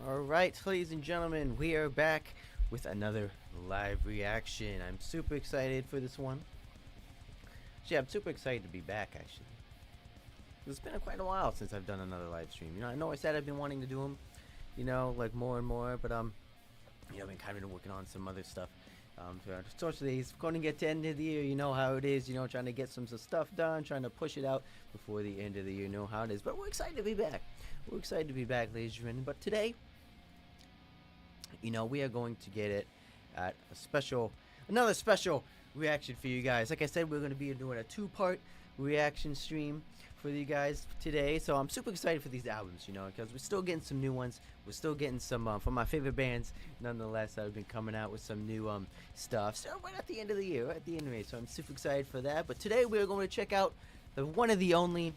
Alright, ladies and gentlemen, we are back with another live reaction. I'm super excited for this one. Yeah, I'm super excited to be back, actually. It's been quite a while since I've done another live stream. I know I said I've been wanting to do them, like more and more, but I've been kind of working on some other stuff. Especially it's going to get to the end of the year. You know how it is. Trying to get some stuff done, trying to push it out before the end of the year. You know how it is. But we're excited to be back. We're excited to be back, ladies and gentlemen. But today, we are going to get it at another special reaction for you guys. Like I said, we're going to be doing a two-part reaction stream for you guys today. So I'm super excited for these albums, because we're still getting some new ones. We're still getting some from my favorite bands, nonetheless, that have been coming out with some new stuff. So right at the end of the year, right at the end of May. So I'm super excited for that. But today we're going to check out one of the only,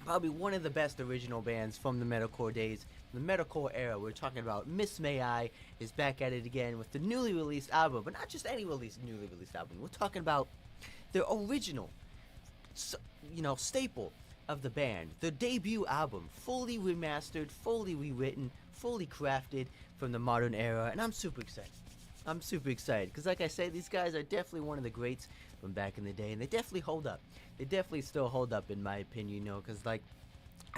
probably one of the best original bands from the metalcore days, the metalcore era. We're talking about Miss May I is back at it again with the newly released album, but not just any newly released album. We're talking about the original, staple of the band, their debut album, fully remastered, fully rewritten, fully crafted from the modern era, and I'm super excited. I'm super excited because, like I said, these guys are definitely one of the greats from back in the day, and they definitely hold up. They definitely still hold up, in my opinion, because I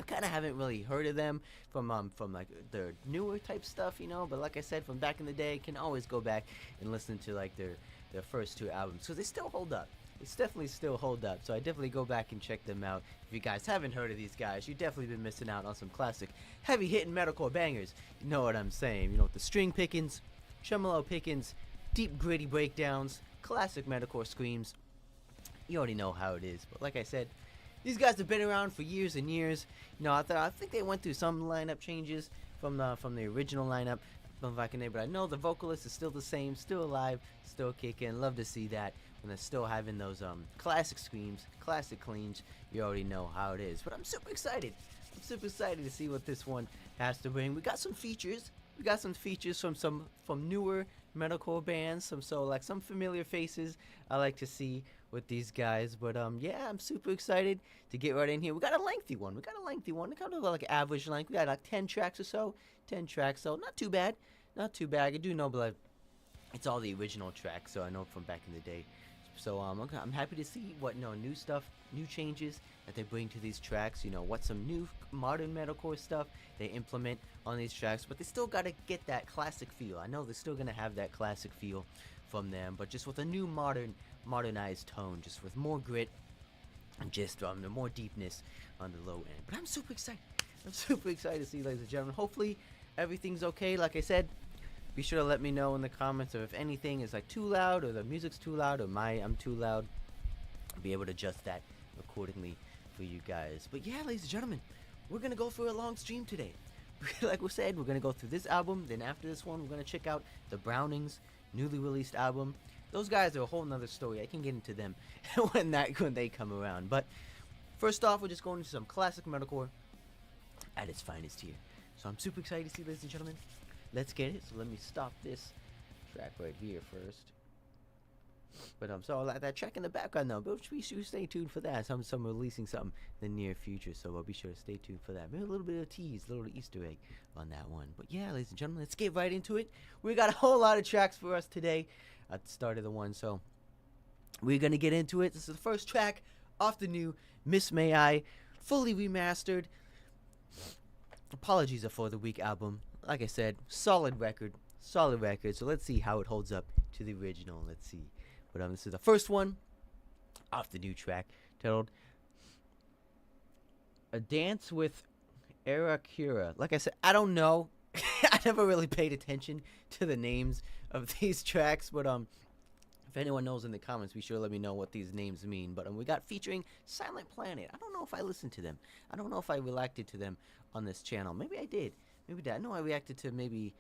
kind of haven't really heard of them from like their newer type stuff, but like I said, from back in the day, can always go back and listen to like their first two albums, because they still hold up. It's definitely still hold up, so I definitely go back and check them out. If you guys haven't heard of these guys, you've definitely been missing out on some classic heavy hitting metalcore bangers. You know what I'm saying? With the string pickings, tremolo pickings, deep gritty breakdowns, classic metalcore screams. You already know how it is, but like I said, these guys have been around for years and years. I think they went through some lineup changes from the original lineup from back in the day, but I know the vocalist is still the same, still alive, still kicking. Love to see that when they're still having those classic screams, classic cleans. You already know how it is, but I'm super excited. I'm super excited to see what this one has to bring. We got some features. We got some features from newer metalcore bands, some familiar faces I like to see with these guys. But yeah, I'm super excited to get right in here. We got a lengthy one. Kind of like average length. We got like 10 tracks or so. 10 tracks, so not too bad. Not too bad. I do know, but it's all the original tracks, so I know from back in the day. So I'm happy to see what new stuff, new changes that they bring to these tracks. What some new modern metalcore stuff they implement on these tracks, but they still gotta get that classic feel. I know they're still gonna have that classic feel from them, but just with a new modernized tone, just with more grit and just the more deepness on the low end. But I'm super excited. I'm super excited to see, ladies and gentlemen. Hopefully everything's okay. Like I said, be sure to let me know in the comments if anything is like too loud, or the music's too loud, or I'm too loud. I'll be able to adjust that accordingly for you guys. But yeah, ladies and gentlemen, we're gonna go for a long stream today. Like we said, we're gonna go through this album. Then after this one, we're gonna check out the Brownings newly released album. Those guys are a whole nother story. I can get into them when they come around. But first off, we're just going into some classic metalcore at its finest here. So I'm super excited to see, ladies and gentlemen. Let's get it. So let me stop this track right here first. But so like that track in the background though, but be sure to stay tuned for that. Some releasing something in the near future, so be sure to stay tuned for that. Maybe a little bit of tease, a little Easter egg on that one. But yeah, ladies and gentlemen, let's get right into it. We got a whole lot of tracks for us today at the start of the one, so we're gonna get into it. This is the first track off the new Miss May I, fully remastered. Apologies for the weak album. Like I said, solid record. So let's see how it holds up to the original. Let's see. But this is the first one off the new track, titled "A Dance with Arakura." Like I said, I don't know. I never really paid attention to the names of these tracks, but if anyone knows in the comments, be sure to let me know what these names mean. But we got featuring Silent Planet. I don't know if I listened to them. I don't know if I reacted to them on this channel. Maybe I did. I know I reacted to maybe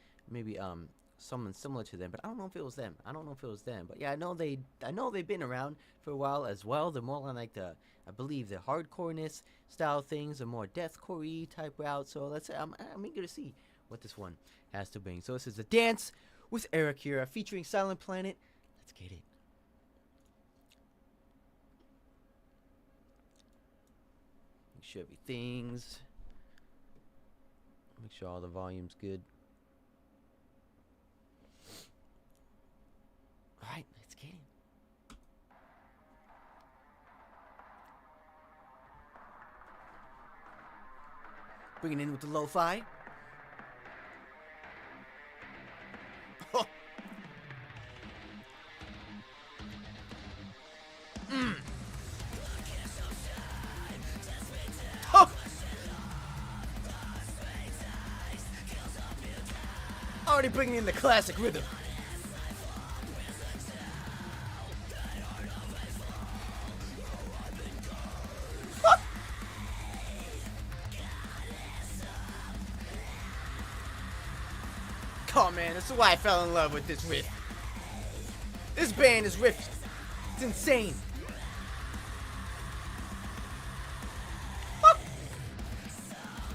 someone similar to them, but I don't know if it was them. But yeah, I know they've been around for a while as well. They're more on like I believe the hardcoreness style things, a more deathcore type route. So I'm eager to see what this one has to bring. So this is "A Dance with Arakura" featuring Silent Planet. Let's get it. Make sure all the volume's good. Bringing in with the lo-fi. Oh. Oh. Already bringing in the classic rhythm. Oh man, this is why I fell in love with this riff. This band is riffed. It's insane.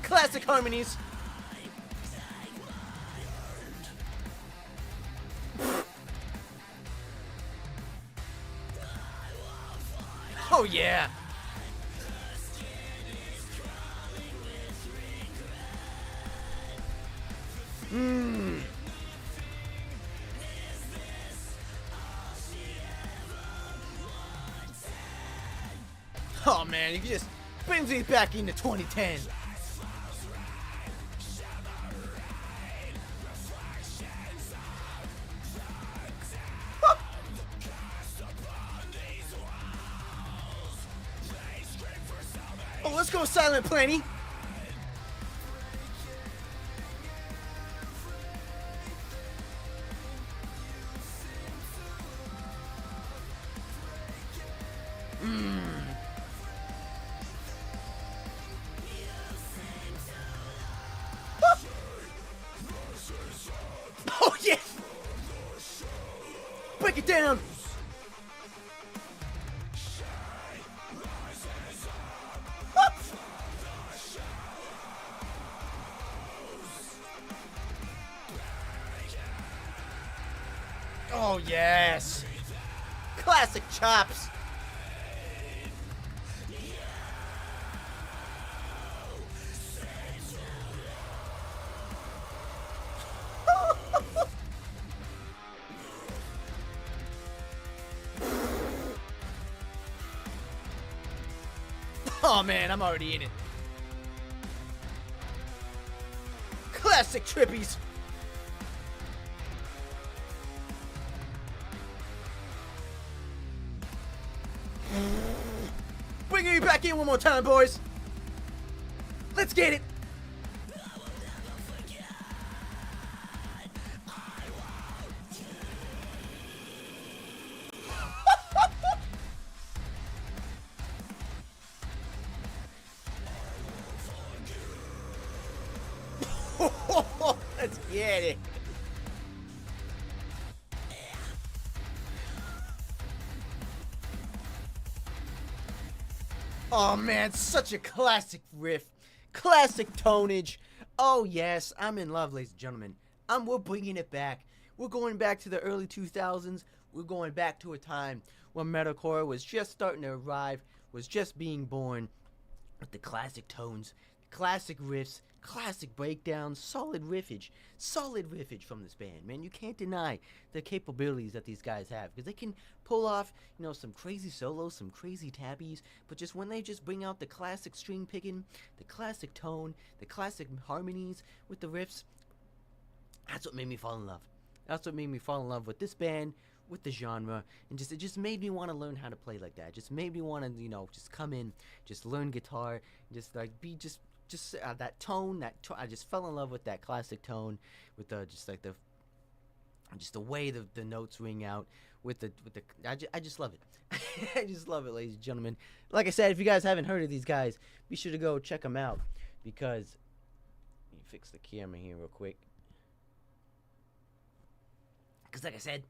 Classic harmonies. Oh yeah. Oh man, it just brings me back into 2010. Oh, let's go Silent Planny. Oh yeah! Break it down! Oh yes! Classic chops! Oh man, I'm already in it. Classic trippies. Bringing me back in one more time, boys. Let's get it. Let's get it. Oh man, such a classic riff. Classic tonage. Oh yes, I'm in love, ladies and gentlemen. We're bringing it back. We're going back to the early 2000s. We're going back to a time when metalcore was just starting to arrive, was just being born, with the classic tones, classic riffs, classic breakdowns, solid riffage from this band, man. You can't deny the capabilities that these guys have, because they can pull off, you know, some crazy solos, some crazy tabbies, but just when they just bring out the classic string picking, the classic tone, the classic harmonies with the riffs, that's what made me fall in love. That's what made me fall in love with this band, with the genre, and it just made me want to learn how to play like that. It just made me want to, you know, just come in, just learn guitar, just like be just that tone, I just fell in love with that classic tone, with the just the way the notes ring out, I just love it. I just love it, ladies and gentlemen. Like I said, if you guys haven't heard of these guys, be sure to go check them out, because let me fix the camera here real quick. Because like I said,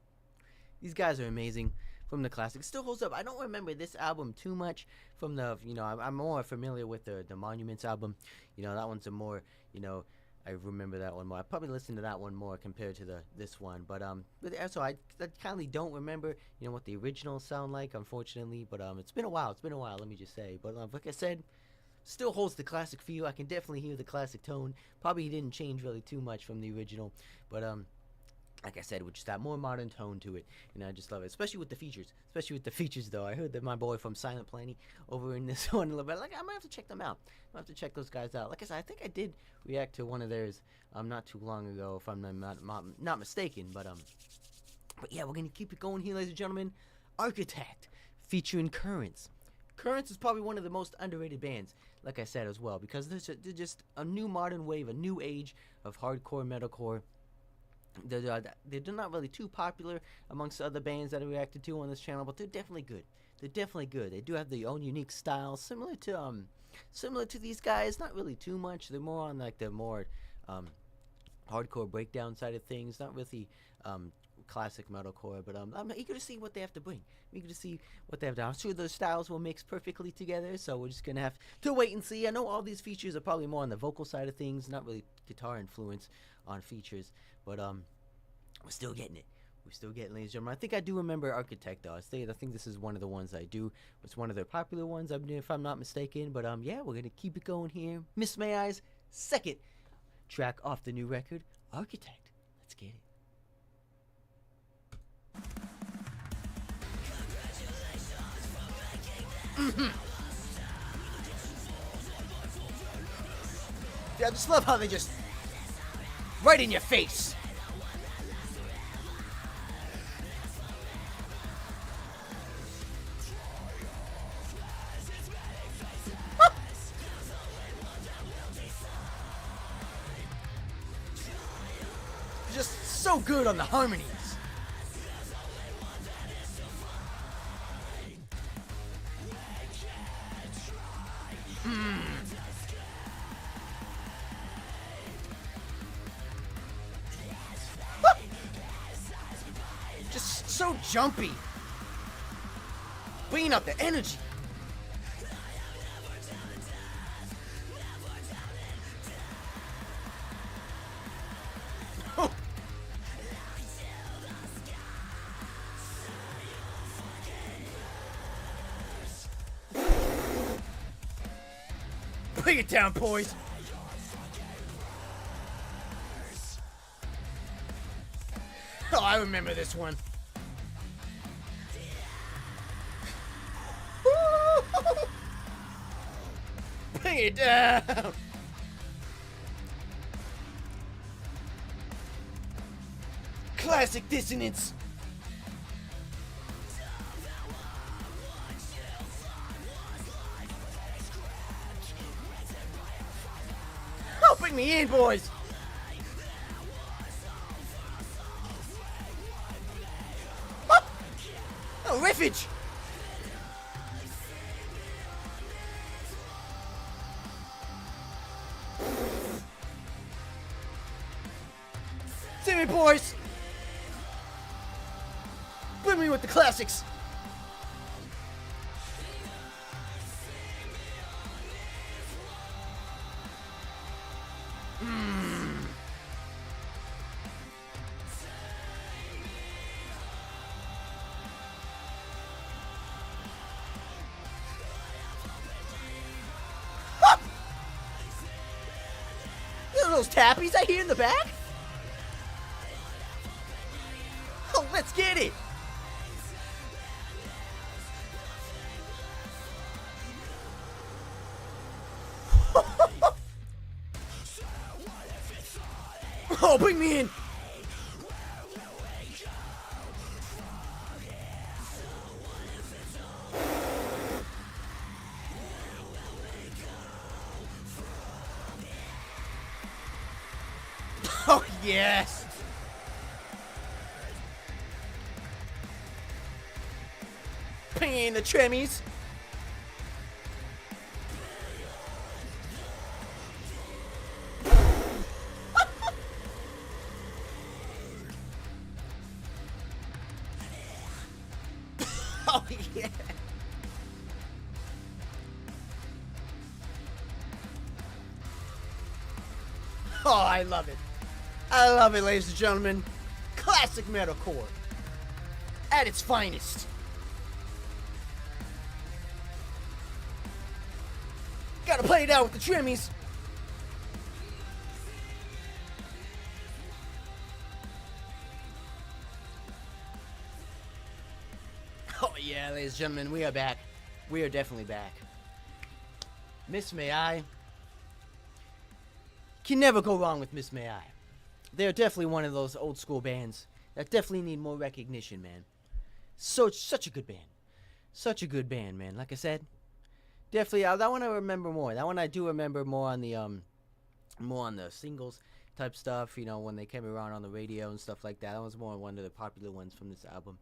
these guys are amazing from the classic. It still holds up. I don't remember this album too much from the, you know, I'm more familiar with the Monuments album. You know, that one's a more, you know, I remember that one more. I probably listened to that one more compared to this one. But so I kindly don't remember, you know, what the originals sound like, unfortunately. But it's been a while. Let me just say. But like I said, still holds the classic feel. I can definitely hear the classic tone. Probably didn't change really too much from the original. But like I said, with just that more modern tone to it, and I just love it, especially with the features. Especially with the features, though. I heard that my boy from Silent Planny over in this one a little bit. Like, I might have to check them out. I might have to check those guys out. Like I said, I think I did react to one of theirs not too long ago, if I'm not mistaken. But yeah, we're gonna keep it going here, ladies and gentlemen. Architect, featuring Currents. Currents is probably one of the most underrated bands, like I said as well, because they're just a new modern wave, a new age of hardcore metalcore. They're not really too popular amongst other bands that I reacted to on this channel, but they're definitely good. They're definitely good. They do have their own unique style, similar to these guys. Not really too much. They're more on like the more hardcore breakdown side of things. Not really classic metalcore, but I'm eager to see what they have to bring. I'm eager to see what they have to. I'm sure those styles will mix perfectly together. So we're just gonna have to wait and see. I know all these features are probably more on the vocal side of things, not really guitar influence on features, but we're still getting it. We're still getting, ladies and gentlemen. I think I do remember Architect, though. I think this is one of the ones I do. It's one of their popular ones, if I'm not mistaken. But yeah, we're gonna keep it going here. Miss May I's second track off the new record, Architect. Let's get it. Yeah, I just love how they just right in your face. Just so good on the harmonies. Just so jumpy. Bringing up the energy. Bring it down, boys. Oh, I remember this one. Bring it down. Classic dissonance. Oh, bring me in, boys. Oh, riffage. See me, boys. Bring me with the classics. Those tappies I hear in the back? Oh, let's get it! Oh, bring me in! Oh, yes! Bring in the trimmies! Oh, yeah! Oh, I love it. I love it, ladies and gentlemen. Classic metalcore. At its finest. Gotta play it out with the trimmies. Oh yeah, ladies and gentlemen, we are back. We are definitely back. Miss May I. Can never go wrong with Miss May I. They're definitely one of those old school bands that definitely need more recognition, man. Such a good band. Such a good band, man. Like I said, definitely that one I remember more. That one I do remember more on the singles type stuff, you know, when they came around on the radio and stuff like that. That was more one of the popular ones from this album.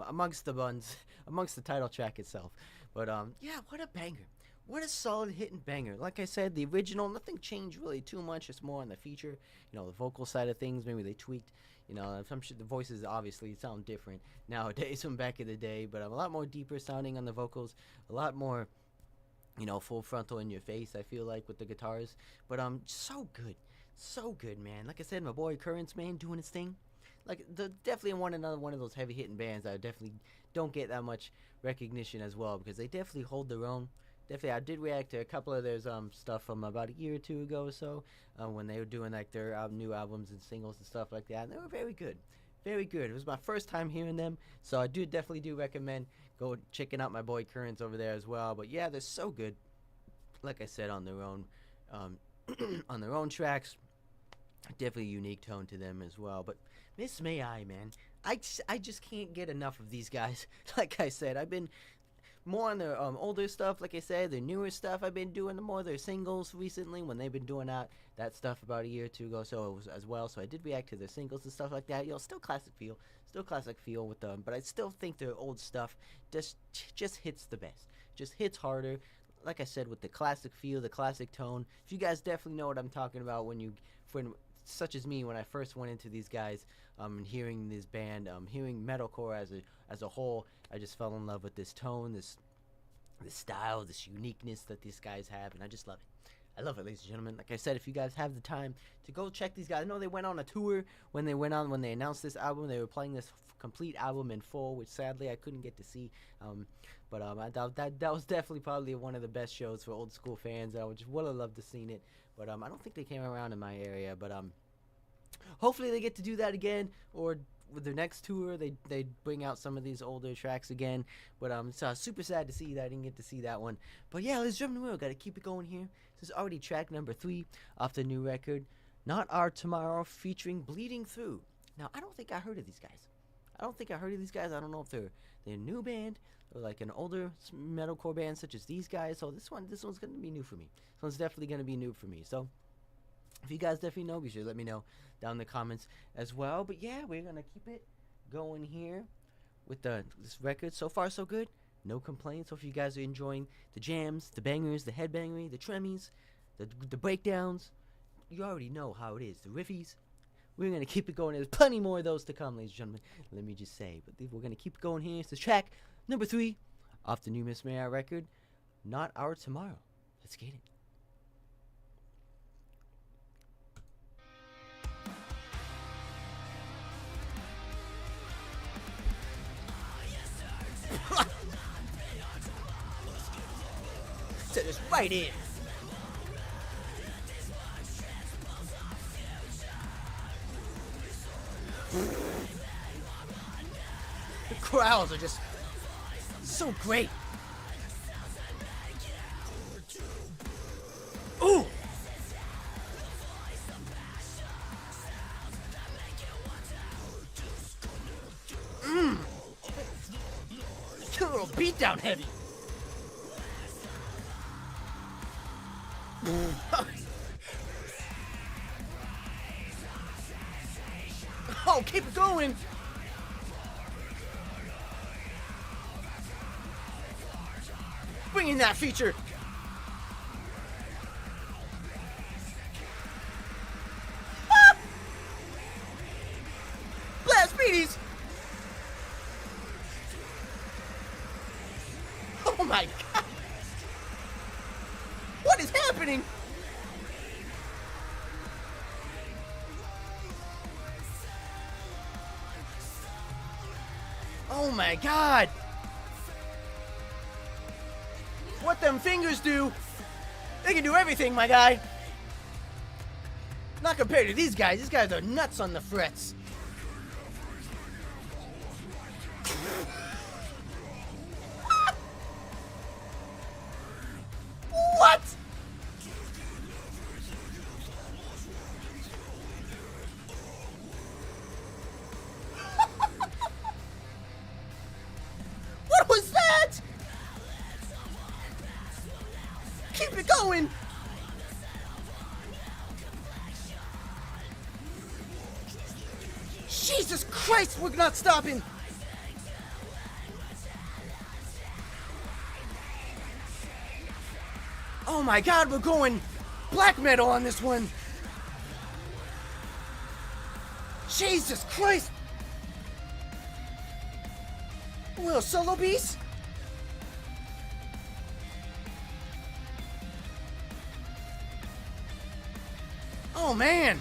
Amongst the title track itself. But yeah, what a banger. What a solid hitting banger. Like I said, the original, nothing changed really too much. It's more on the feature, you know, the vocal side of things. Maybe they tweaked, you know, some shit. The voices obviously sound different nowadays from back in the day, but a lot more deeper sounding on the vocals, a lot more, you know, full frontal in your face, I feel like, with the guitars. But so good, man. Like I said, my boy Currents, man, doing his thing. Like, definitely another one of those heavy hitting bands that definitely don't get that much recognition as well, because they definitely hold their own. Definitely, I did react to a couple of their stuff from about a year or two ago or so, when they were doing like their new albums and singles and stuff like that, and they were very good. Very good. It was my first time hearing them, so I definitely do recommend go checking out my boy Currents over there as well. But yeah, they're so good. Like I said, on their own on their own tracks, definitely a unique tone to them as well. But Miss May I, man, I just can't get enough of these guys. Like I said, I've been more on their older stuff. Like I said, their newer stuff, I've been doing more of their singles recently when they've been doing that stuff about a year or two ago as well. So I did react to their singles and stuff like that. You know, still classic feel with them, but I still think their old stuff just hits the best, just hits harder. Like I said, with the classic feel, the classic tone. If you guys definitely know what I'm talking about, when such as me, when I first went into these guys, hearing this band, hearing metalcore as a whole, I just fell in love with this tone, this style, this uniqueness that these guys have, and I just love it. I love it, ladies and gentlemen. Like I said, if you guys have the time to go check these guys, I know they went on a tour when they announced this album. They were playing this complete album in full, which sadly I couldn't get to see. But that was definitely probably one of the best shows for old school fans. I would have loved to seen it, but I don't think they came around in my area. But hopefully they get to do that again, or with their next tour they bring out some of these older tracks again. But so super sad to see that I didn't get to see that one. But yeah, let's jump into it. Gotta keep it going here. This is already track number 3 off the new record, Not Our Tomorrow, featuring Bleeding Through. Now I don't think I heard of these guys. I don't know if they're a new band or like an older metalcore band such as these guys. So this one's gonna be new for me. This one's definitely gonna be new for me. So if you guys definitely know, be sure to let me know down in the comments as well. But yeah, we're gonna keep it going here with this record. So far so good, no complaints. Hope you guys are enjoying the jams, the bangers, the headbangery, the tremies, the breakdowns. You already know how it is, the riffies. We're gonna keep it going. There's plenty more of those to come, ladies and gentlemen, let me just say. But we're gonna keep it going here. It's the track number 3 off the new Miss May I record, Not Our Tomorrow. Let's get it. Set us right in. The crowds are just so great. Ooh! A little beat down heavy. Oh, keep it going. Bring in that feature. Ah! Blast beaties. Oh my god. What is happening? Oh my god! What them fingers do, they can do everything, my guy. Not compared to these guys. These guys are nuts on the frets. coming! Jesus Christ, we're not stopping! Oh my god, we're going black metal on this one! Jesus Christ! A little solo piece? Oh man!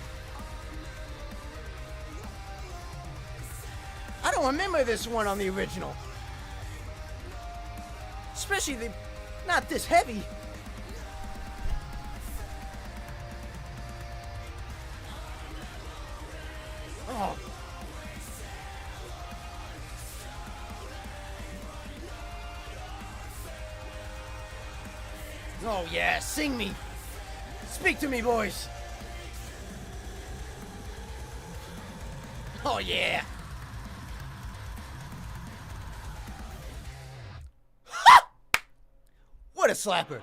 I don't remember this one on the original. Especially not this heavy. Oh. Oh yeah, sing me. Speak to me, boys. Oh yeah. What a slapper.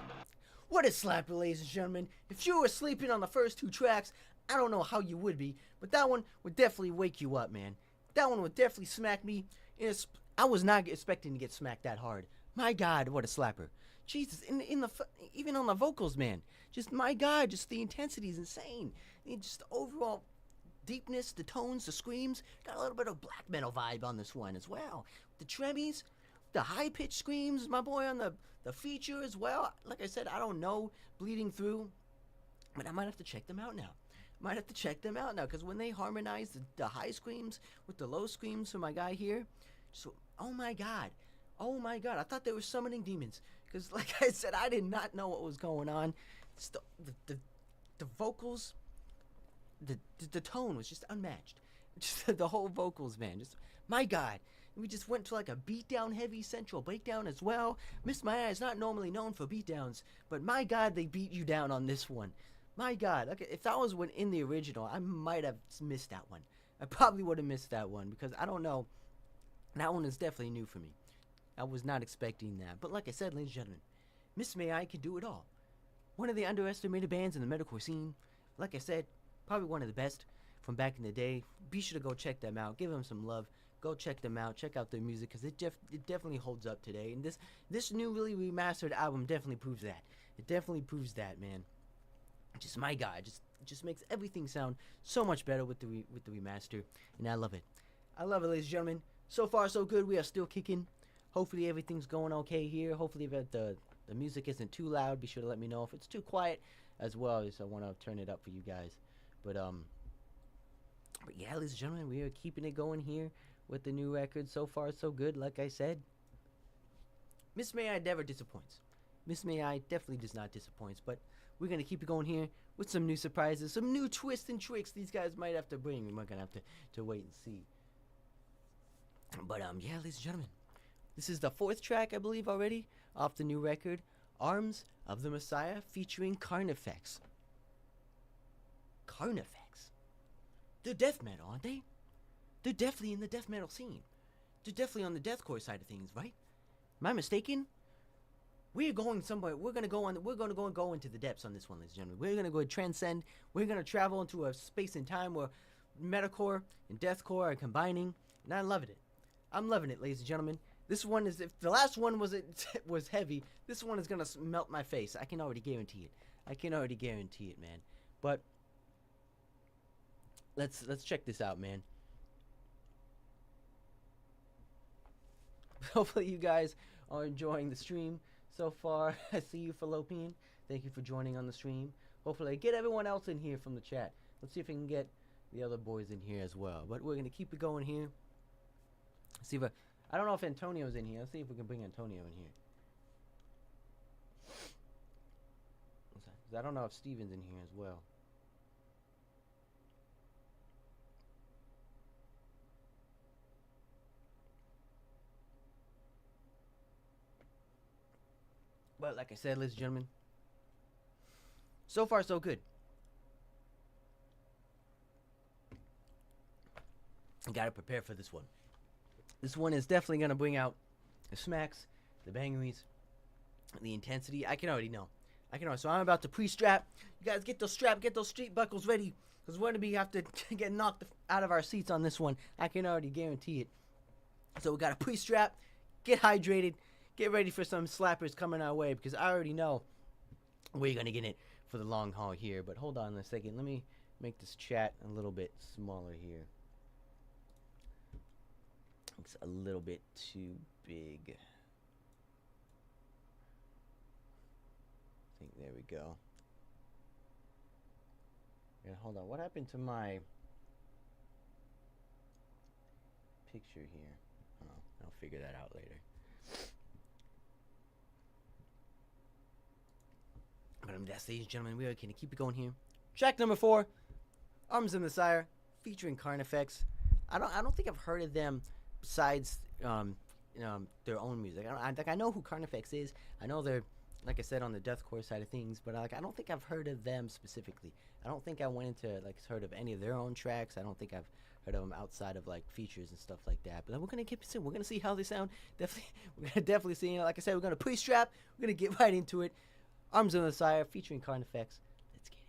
What a slapper, ladies and gentlemen. If you were sleeping on the first two tracks, I don't know how you would be, but that one would definitely wake you up, man. That one would definitely smack me. I was not expecting to get smacked that hard. My God, what a slapper. Jesus, even on the vocals, man. Just, my God, just the intensity is insane. Just the overall deepness, the tones, the screams. Got a little bit of black metal vibe on this one as well. The tremies, the high-pitched screams, my boy on the feature as well. Like I said, I don't know Bleeding Through, but I might have to check them out now. Because when they harmonize the high screams with the low screams for my guy here, so, oh my God, I thought they were summoning demons. Because like I said, I did not know what was going on. It's the vocals, the tone was just unmatched. Just the whole vocals, man. Just, my God. We just went to like a beatdown heavy central breakdown as well. Miss My Eye is not normally known for beatdowns, but my God, they beat you down on this one. My God. Okay, if that was in the original, I might have missed that one. I probably would have missed that one because I don't know. That one is definitely new for me. I was not expecting that. But like I said, ladies and gentlemen, Miss May I can do it all. One of the underestimated bands in the metalcore scene. Like I said, probably one of the best from back in the day. Be sure to go check them out. Give them some love. Go check them out. Check out their music because it definitely holds up today. And this new really remastered album definitely proves that. It definitely proves that, man. Just my God, just makes everything sound so much better with the remaster, and I love it. I love it, ladies and gentlemen. So far, so good. We are still kicking. Hopefully, everything's going okay here. Hopefully, the music isn't too loud. Be sure to let me know if it's too quiet as well. So I want to turn it up for you guys. But yeah, ladies and gentlemen, we are keeping it going here with the new record. So far, so good. Like I said, Miss May I never disappoints. Miss May I definitely does not disappoint. But we're going to keep it going here with some new surprises, some new twists and tricks these guys might have to bring. We're going to have to wait and see. But, yeah, ladies and gentlemen, this is the fourth track, I believe, already, off the new record, Arms of the Messiah, featuring Carnifex. Carnifex? They're death metal, aren't they? They're definitely in the death metal scene. They're definitely on the deathcore side of things, right? Am I mistaken? We're going somewhere. We're gonna go into the depths on this one, ladies and gentlemen. We're gonna go transcend. We're gonna travel into a space and time where metalcore and deathcore are combining, and I'm loving it. I'm loving it, ladies and gentlemen. This one is, if the last one was heavy, this one is gonna melt my face. I can already guarantee it. Man. But let's check this out, man. Hopefully you guys are enjoying the stream so far. I see you, Fallopian. Thank you for joining on the stream. Hopefully I get everyone else in here from the chat. Let's see if we can get the other boys in here as well. But we're going to keep it going here. See if I don't know if Antonio's in here. Let's see if we can bring Antonio in here. I don't know if Steven's in here as well. But like I said, ladies and gentlemen, so far so good. I gotta prepare for this one. This one is definitely gonna bring out the smacks, the bangeries, the intensity. I can already know. So I'm about to pre-strap. You guys get those street buckles ready, because we're gonna have to get knocked out of our seats on this one. I can already guarantee it. So we gotta pre-strap, get hydrated, get ready for some slappers coming our way, because I already know we're gonna get it for the long haul here. But hold on a second. Let me make this chat a little bit smaller here. It's a little bit too big. I think there we go. And hold on, what happened to my picture here? Oh, I'll figure that out later. But that's, ladies and gentlemen, we are going to keep it going here. Track number 4, Arms in the Sire, featuring Carnifex. I don't think I've heard of them besides their own music. I know who Carnifex is. I know they're, like I said, on the deathcore side of things, but I don't think I've heard of them specifically. I don't think I went into heard of any of their own tracks. I don't think I've heard of them outside of features and stuff like that. But then we're gonna we're gonna see how they sound. We're gonna definitely see. Like I said, we're gonna pre-strap. We're gonna get right into it. Arms in the Sire, featuring Carnifex. Let's get it.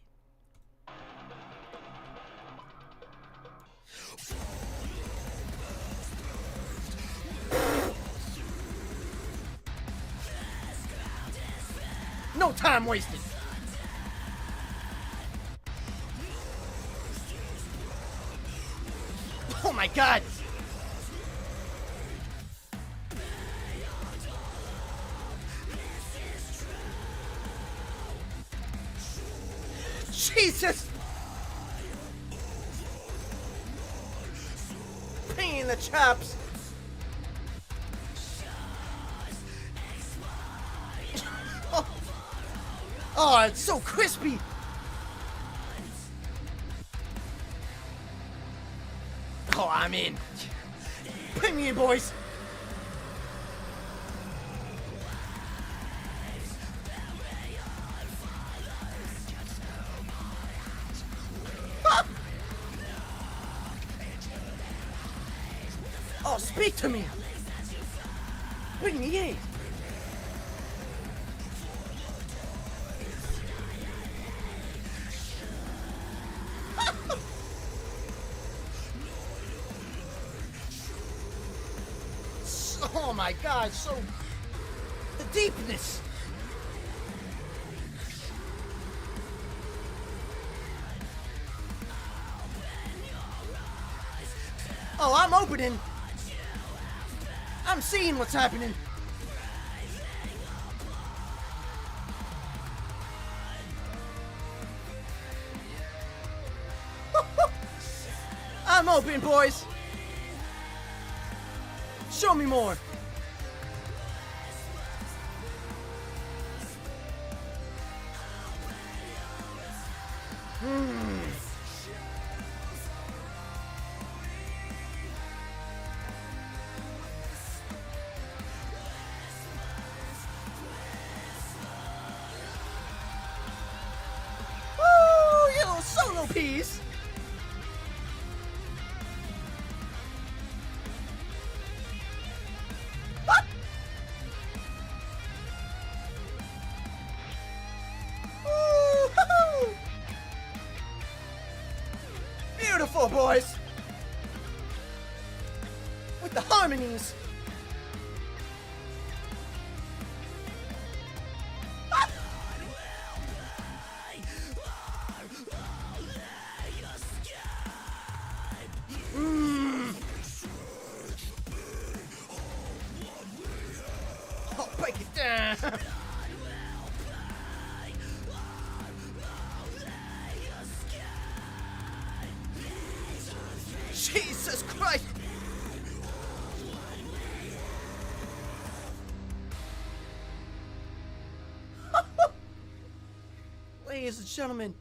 No time wasted. Oh my God. Jesus! Pain in the chops! Oh, it's so crispy! Oh, I'm in. Bring me in, boys! Oh, speak to me! Bring me in! Oh my God, so... the deepness! Oh, I'm opening! I'm seeing what's happening! I'm open, boys! Show me more! Woo! You little solo piece! Beautiful, boys! With the harmonies! Oh, break it down! Jesus Christ! Ladies and gentlemen,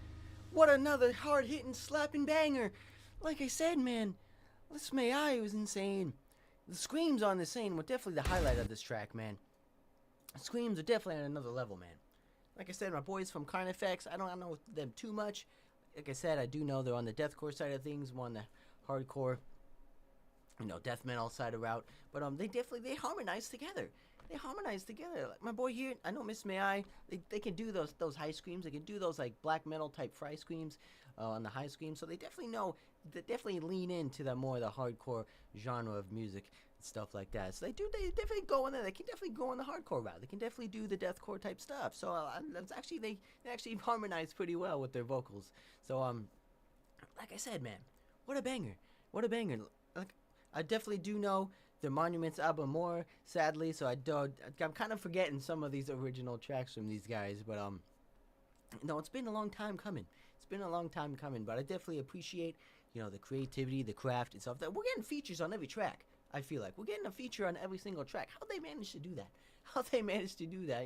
what another hard-hitting, slapping banger! Like I said, man, this May I was insane. The screams on this scene were definitely the highlight of this track, man. The screams are definitely at another level, man. Like I said, my boys from Carnifex, I don't know them too much. Like I said, I do know they're on the deathcore side of things, more on the hardcore, death metal side of route. But they harmonize together. they harmonize together. Like my boy here, I know Miss May I, they can do those high screams. They can do those like black metal type fry screams on the high scream. So they definitely know, they definitely lean into the more the hardcore genre of music and stuff like that. So they definitely go in there. They can definitely go on the hardcore route. They can definitely do the deathcore type stuff. So that's actually they actually harmonize pretty well with their vocals. So like I said, man, what a banger. What a banger. Like, I definitely do know the Monuments album more, sadly, so I'm kind of forgetting some of these original tracks from these guys, but no, it's been a long time coming. It's been a long time coming, but I definitely appreciate, the creativity, the craft, and stuff. That we're getting features on every track. I feel like we're getting a feature on every single track. How they managed to do that? How they managed to do that?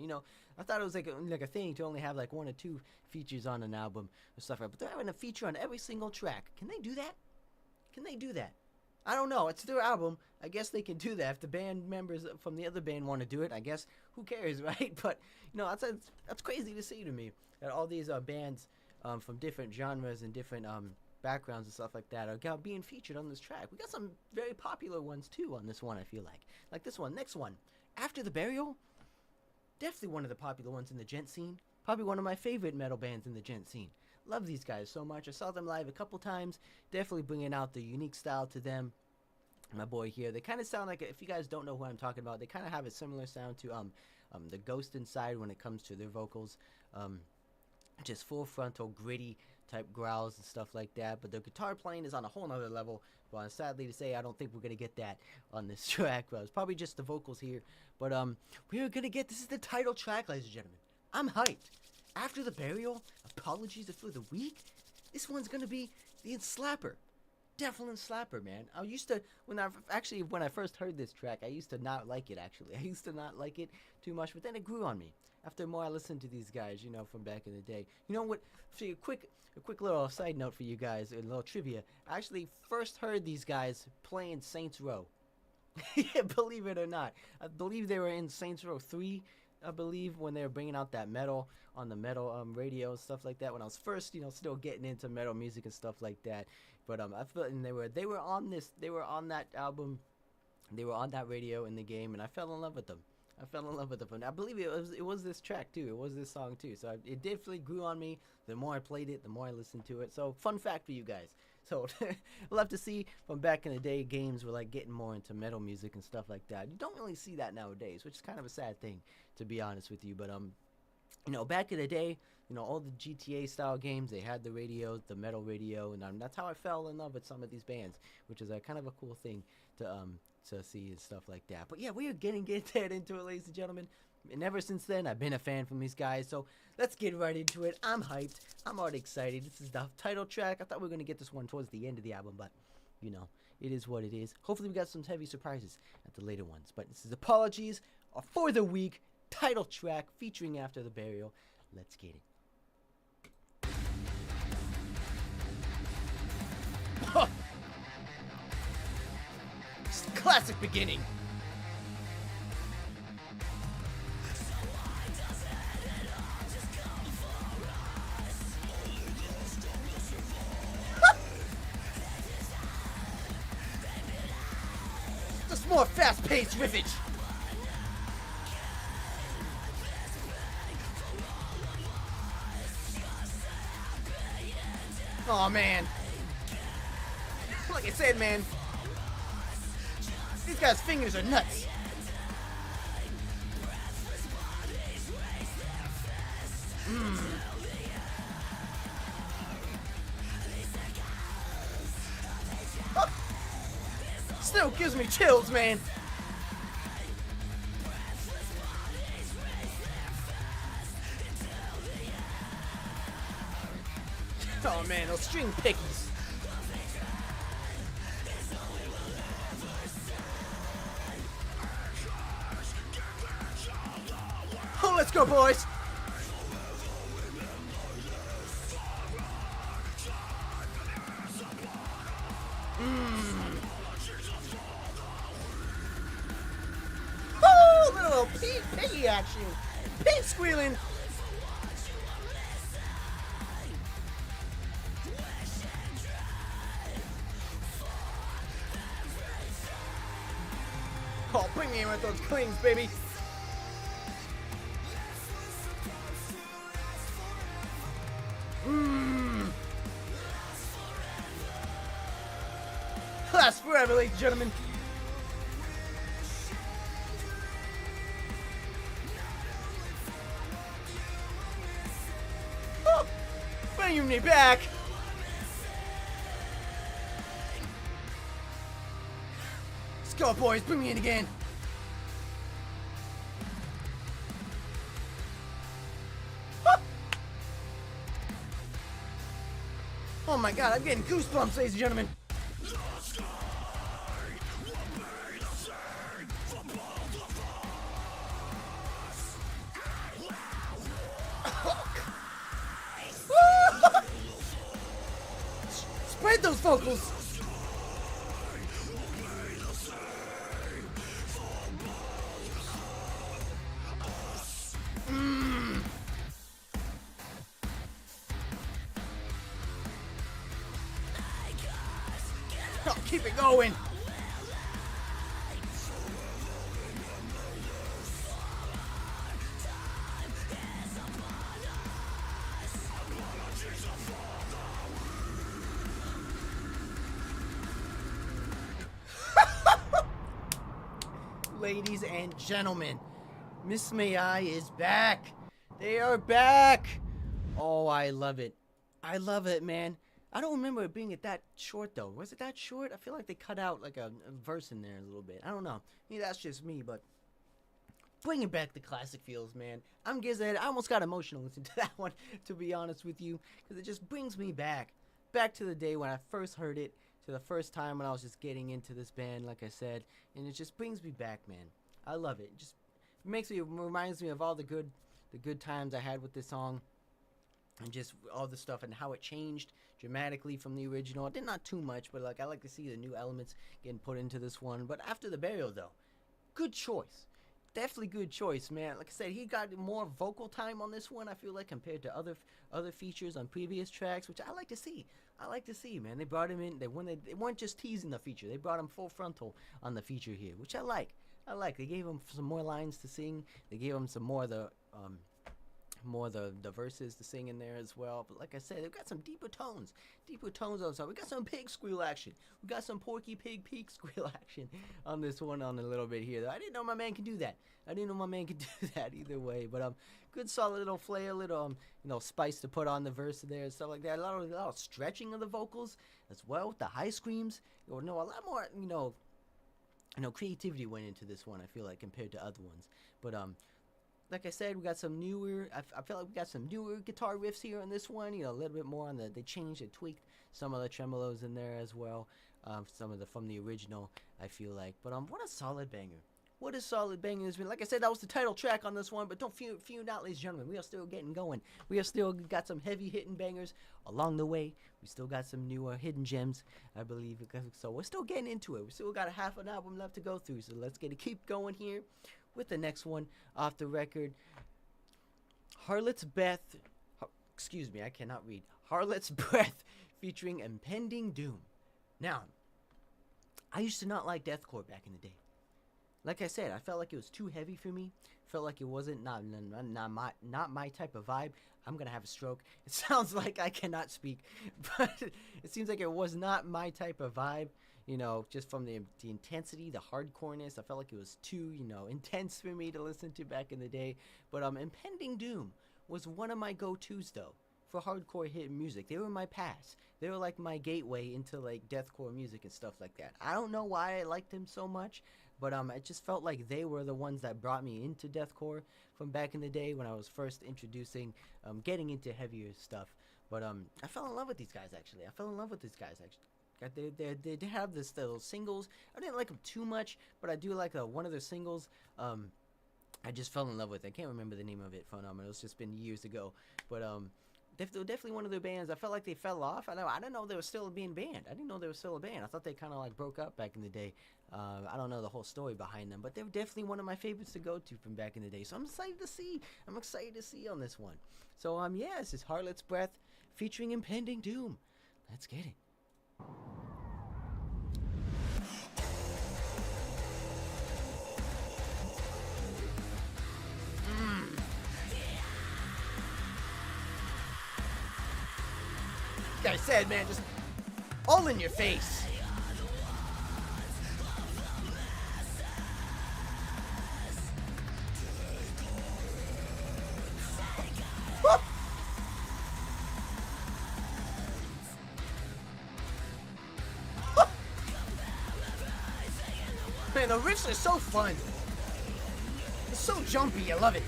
I thought it was like a thing to only have like 1 or 2 features on an album or stuff like that. But they're having a feature on every single track. Can they do that? Can they do that? I don't know. It's their album. I guess they can do that. If the band members from the other band want to do it, I guess who cares, right? But that's crazy to see to me that all these bands from different genres and different backgrounds and stuff like that are being featured on this track. We got some very popular ones too on this one. I feel like this one, next one, After the Burial. Definitely one of the popular ones in the gent scene. Probably one of my favorite metal bands in the gent scene. Love these guys so much. I saw them live a couple times. Definitely bringing out the unique style to them. My boy here, they kind of sound like, if you guys don't know who I'm talking about, they kind of have a similar sound to the Ghost Inside when it comes to their vocals. Just full frontal, gritty type growls and stuff like that. But the guitar playing is on a whole nother level. But sadly to say, I don't think we're gonna get that on this track. But it's probably just the vocals here. But we're gonna get, this is the title track, ladies and gentlemen. I'm hyped. After the Burial, Apologies for the Weak. This one's gonna be the Enslapper. Definitely Enslapper, man. I used to, when I first heard this track, I used to not like it, actually. I used to not like it too much, but then it grew on me. After more I listened to these guys, from back in the day. You know what? For a quick little side note for you guys, a little trivia. I actually first heard these guys playing Saints Row. Yeah, believe it or not. I believe they were in Saints Row 3, I believe, when they were bringing out that metal on the metal radio and stuff like that. When I was first, still getting into metal music and stuff like that. But I felt, and they were on that album, they were on that radio in the game, and I fell in love with them. And I believe it was this track too. It was this song too. So it definitely grew on me. The more I played it, the more I listened to it. So fun fact for you guys. So we'll have to see from back in the day, games were like getting more into metal music and stuff like that. You don't really see that nowadays, which is kind of a sad thing, to be honest with you. But back in the day, all the GTA style games, they had the radio, the metal radio, and that's how I fell in love with some of these bands, which is a kind of a cool thing to see and stuff like that. But yeah, we are getting that into it, ladies and gentlemen. And ever since then, I've been a fan from these guys. So let's get right into it. I'm hyped. I'm already excited. This is the title track. I thought we were going to get this one towards the end of the album, but, it is what it is. Hopefully we got some heavy surprises at the later ones. But this is Apologies for the Weak, title track featuring After the Burial. Let's get it. Classic beginning. Just more fast-paced riffage. Oh man. Like I said, man, these guys' fingers are nuts. Oh. Still gives me chills, man. Oh man, those string pickies. Oh, let's go, boys. Oh, little piggy action. Pig squealing. Oh, bring me in with those clings, baby. whatever, ladies and gentlemen. Oh, bringing me back. Let's go, boys. Bring me in again. Oh my god, I'm getting goosebumps, ladies and gentlemen. Spread those vocals. Oh, keep it going. Ladies and gentlemen, Miss May I is back. They are back. Oh, I love it. I love it, man. I don't remember it being that short, though. Was it that short? I feel like they cut out like a verse in there a little bit. I don't know. Maybe that's just me, but bringing back the classic feels, man. I'm Gizzhead. I almost got emotional listening to that one, to be honest with you, because it just brings me back to the day when I first heard it, to the first time when I was just getting into this band, like I said, and it just brings me back, man. I love it. It just reminds me of all the good times I had with this song, and just all the stuff and how it changed dramatically from the original. It did not too much, but like I like to see the new elements getting put into this one. But After the Burial, though, good choice. Definitely good choice, man. Like I said, he got more vocal time on this one, I feel like, compared to other features on previous tracks, which I like to see. Man. They brought him in. They weren't just teasing the feature. They brought him full frontal on the feature here, which I like. They gave him some more lines to sing. They gave him some more of the verses to sing in there as well. But like I said, they've got some deeper tones on the song. We got some pig squeal action. We got some Porky Pig peak squeal action on this one on a little bit here. I didn't know my man could do that. Either way. But good solid little flair, little spice to put on the verse there and stuff like that. A lot of stretching of the vocals as well with the high screams. A lot more creativity went into this one, I feel like, compared to other ones. But like I said, we got some newer. I feel like we got some newer guitar riffs here on this one. A little bit more on they changed, they tweaked some of the tremolos in there as well. Some of from the original, I feel like. But what a solid banger! What a solid banger this been. Like I said, that was the title track on this one. But don't fear not, ladies and gentlemen. We are still getting going. We have still got some heavy hitting bangers along the way. We still got some newer hidden gems, I believe. So we're still getting into it. We still got a half an album left to go through. So let's keep going here with the next one off the record. Harlot's Breath. Excuse me, I cannot read. Harlot's Breath featuring Impending Doom. Now, I used to not like deathcore back in the day. Like I said, I felt like it was too heavy for me. Felt like it wasn't not my type of vibe. I'm gonna have a stroke. It sounds like I cannot speak, but it seems like it was not my type of vibe. Just from the intensity, the hardcoreness, I felt like it was too, intense for me to listen to back in the day. But Impending Doom was one of my go-tos, though, for hardcore hit music. They were my pass. They were like my gateway into like deathcore music and stuff like that. I don't know why I liked them so much, but it just felt like they were the ones that brought me into deathcore from back in the day when I was first getting into heavier stuff. But I fell in love with these guys, actually. They have those singles. I didn't like them too much, but I do like one of their singles. I just fell in love with. I can't remember the name of it. Phenomenal. It's just been years ago, but definitely one of their bands. I felt like they fell off. I didn't know they were still being banned. I didn't know they were still a band. I thought they kind of like broke up back in the day. I don't know the whole story behind them, but they're definitely one of my favorites to go to from back in the day. So I'm excited to see on this one. So yeah, this is Harlot's Breath featuring Impending Doom. Let's get it. Like I said, man, just all in your face. man, the riffs are so fun. It's so jumpy, I love it.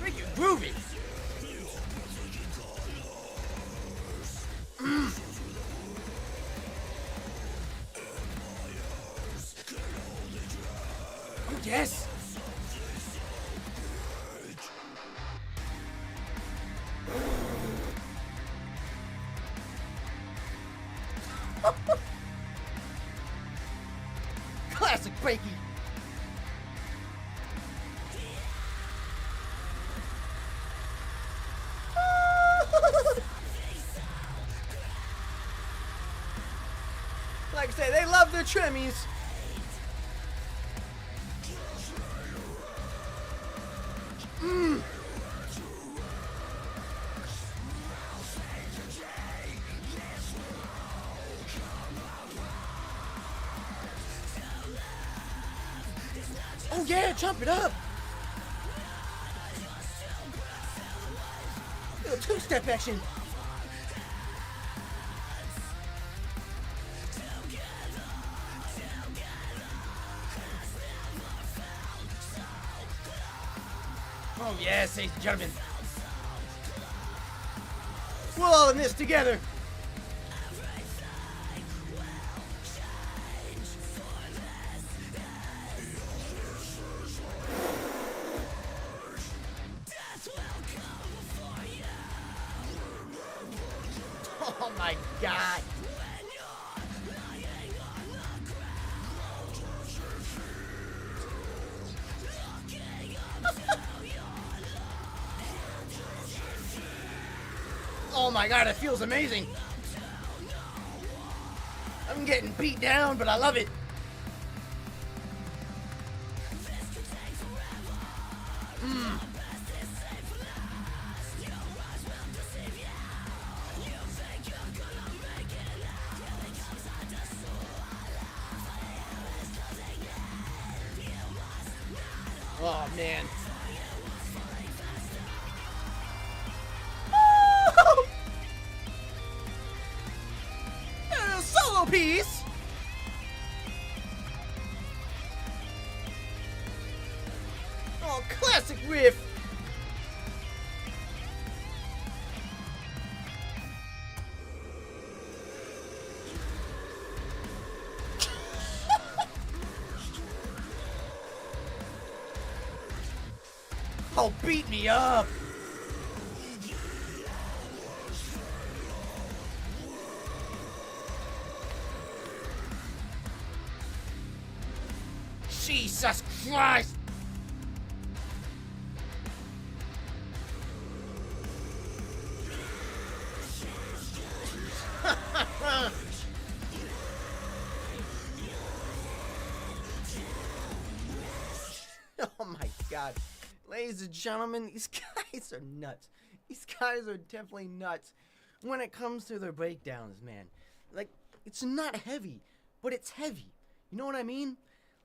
Freaking groovy. Oh, yes. Classic breaky. Like I say, they love their trimmies. Oh yeah, jump it up. Little two-step action. Oh yes, ladies and gentlemen. We're all in this together. Oh my God. Oh my God, it feels amazing. I'm getting beat down, but I love it. Oh man. And a solo piece. Oh, classic riff. Oh, beat me up. Jesus Christ. Oh my God. Ladies and gentlemen, these guys are nuts. These guys are definitely nuts when it comes to their breakdowns, man. Like, it's not heavy, but it's heavy. You know what I mean?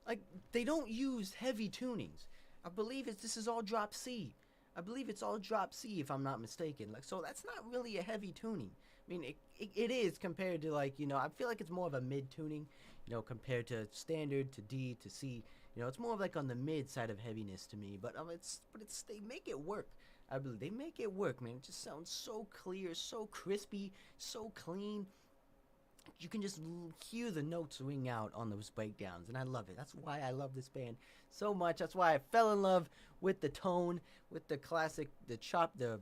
Like, they don't use heavy tunings. I believe this is all drop C. I believe it's all drop C if I'm not mistaken. Like, so that's not really a heavy tuning. I mean, it is compared to, like, you know, I feel like it's more of a mid tuning, you know, compared to standard to D to C. You know, it's more of like on the mid side of heaviness to me, but they make it work. I believe they make it work, man. It just sounds so clear, so crispy, so clean. You can just hear the notes ring out on those breakdowns, and I love it. That's why I love this band so much. That's why I fell in love with the tone, with the classic, the trebleist,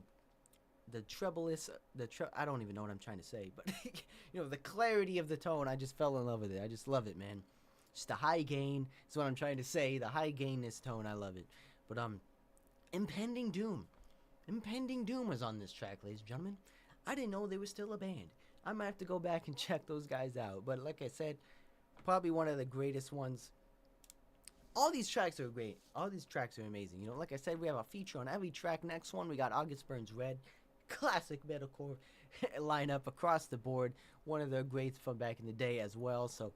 I don't even know what I'm trying to say, but you know, the clarity of the tone. I just fell in love with it. I just love it, man. Just the high gain is what I'm trying to say. The high gainness tone, I love it. But Impending Doom was on this track, ladies and gentlemen. I didn't know they were still a band. I might have to go back and check those guys out. But like I said, probably one of the greatest ones. All these tracks are great. All these tracks are amazing. You know, like I said, we have a feature on every track. Next one, we got August Burns Red. Classic metalcore lineup across the board. One of the greats from back in the day as well. So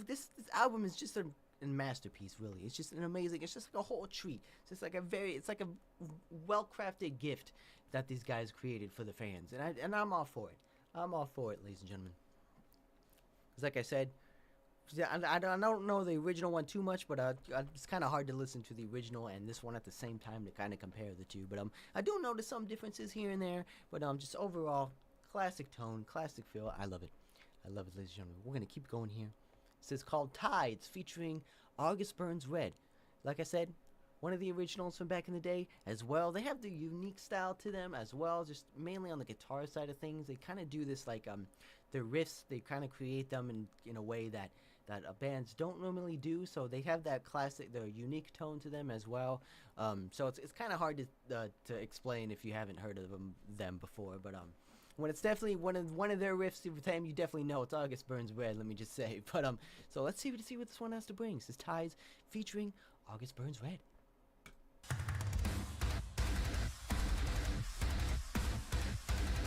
this album is just a masterpiece, really. It's just an amazing, it's just like a whole treat. It's like a well-crafted gift that these guys created for the fans. And I'm all for it. I'm all for it, ladies and gentlemen. Because like I said, yeah, I don't know the original one too much, but it's kind of hard to listen to the original and this one at the same time to kind of compare the two. But I do notice some differences here and there. But just overall, classic tone, classic feel. I love it. I love it, ladies and gentlemen. We're gonna keep going here. It's called Tides, featuring August Burns Red. Like I said, one of the originals from back in the day as well. They have the unique style to them as well, just mainly on the guitar side of things. They kind of do this like their riffs, they kind of create them in a way that bands don't normally do. So they have that classic, their unique tone to them as well. So it's kind of hard to explain if you haven't heard of them before. But when it's definitely one of their riffs every time, you definitely know it's August Burns Red. Let me just say. But so let's see what this one has to bring. This is Tides featuring August Burns Red.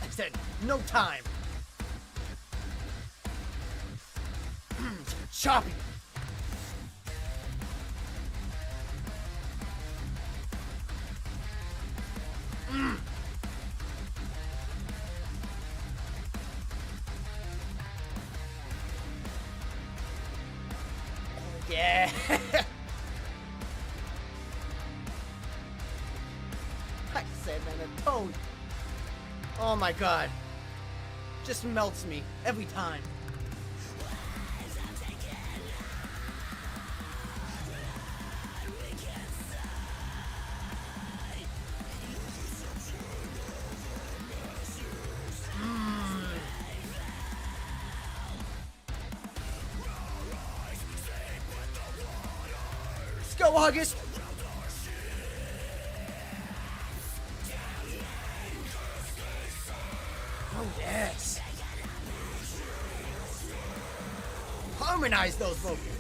I said no time. Choppy. Yeah. Like I said, man, the tone. Oh my god. Just melts me every time. Let's go, August. Oh, yes. Harmonize those vocals.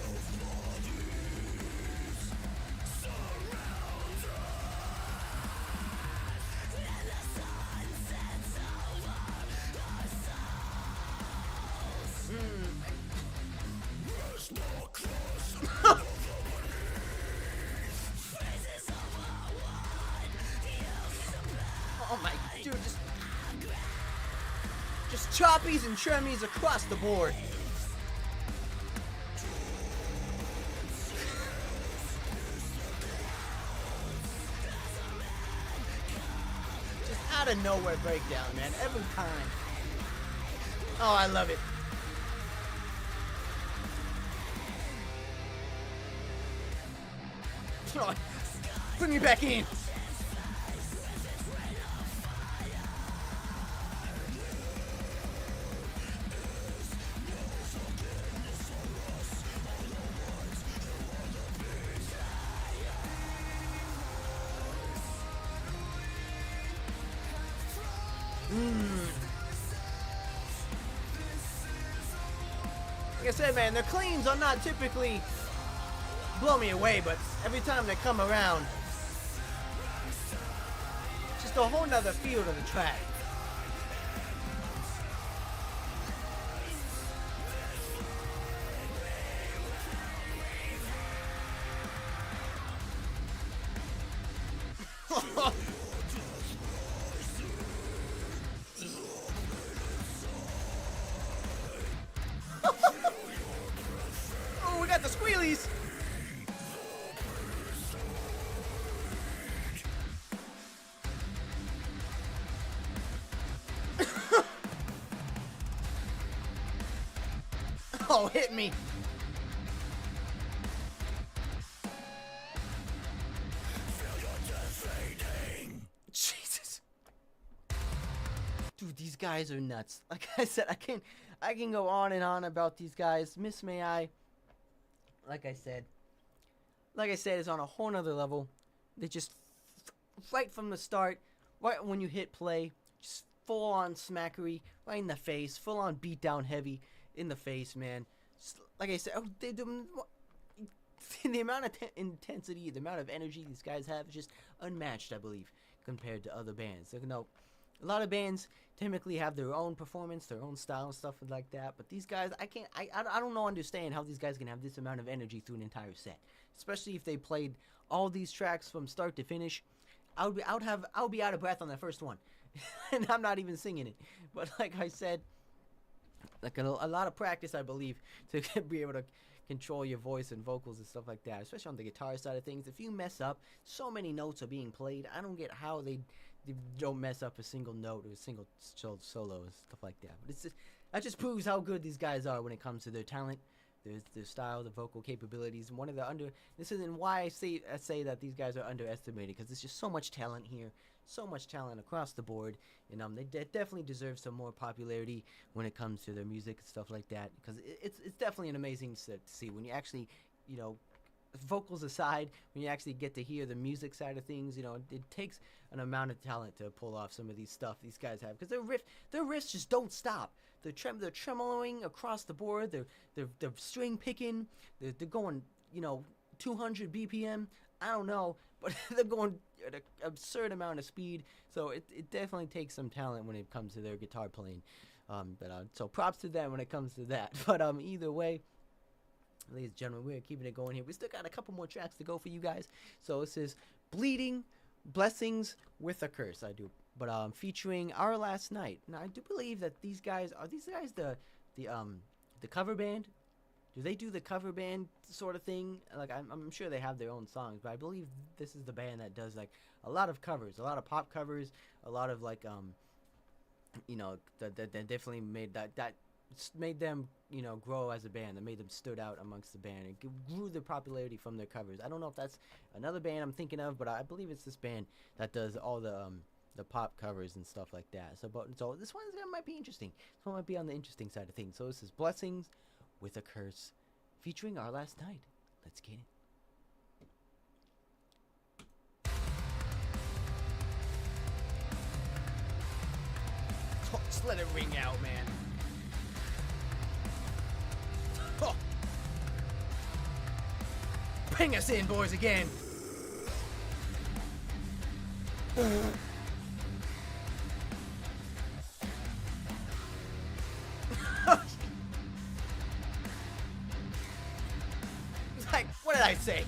Oh my, dude, just choppies and trimmies across the board. Just out of nowhere breakdown, man, every time. Oh, I love it. Oh, put me back in. Like I said, man, their cleans are not typically blow me away, but every time they come around, just a whole nother feel to the track. Oh, we got the squealies. Oh, hit me. Jesus. Dude, these guys are nuts. Like I said, I can go on and on about these guys. Miss May I, like I said, is on a whole nother level. They just, right from the start, right when you hit play, just full on smackery, right in the face, full on beat down heavy in the face, man. Just, like I said, the amount of intensity, the amount of energy these guys have is just unmatched, I believe, compared to other bands. You know, a lot of bands typically have their own performance, their own style and stuff like that. But these guys, I don't understand how these guys can have this amount of energy through an entire set, especially if they played all these tracks from start to finish. I would be out of breath on that first one, and I'm not even singing it. But like I said, like a lot of practice, I believe, to be able to control your voice and vocals and stuff like that, especially on the guitar side of things. If you mess up, so many notes are being played. I don't get how they don't mess up a single note or a single solo and stuff like that. But that just proves how good these guys are when it comes to their talent, their style, the vocal capabilities. And this isn't why I say that these guys are underestimated, because there's just so much talent here, so much talent across the board, and they definitely deserve some more popularity when it comes to their music and stuff like that, because it's definitely an amazing set to see when you actually, vocals aside, when you actually get to hear the music side of things. It takes an amount of talent to pull off some of these stuff these guys have, because their riffs just don't stop. They're tremoloing across the board. They're string picking. They're going 200 BPM. I don't know, but they're going at an absurd amount of speed. So it definitely takes some talent when it comes to their guitar playing. So props to them when it comes to that. But either way, ladies and gentlemen, we're keeping it going here. We still got a couple more tracks to go for you guys. So this is Bleeding Blessings with a Curse. But featuring Our Last Night. Now I do believe that these guys the cover band. Do they do the cover band sort of thing? Like I'm sure they have their own songs, but I believe this is the band that does like a lot of covers, a lot of pop covers, a lot of like that definitely made that made them grow as a band. That made them stood out amongst the band and grew their popularity from their covers. I don't know if that's another band I'm thinking of, but I believe it's this band that does all the pop covers and stuff like that. So this one might be interesting. This one might be on the interesting side of things. So this is Blessings with a Curse, featuring Our Last Night. Let's get it. Oh, just let it ring out, man. Oh. Bring us in, boys, again. Like, what did I say?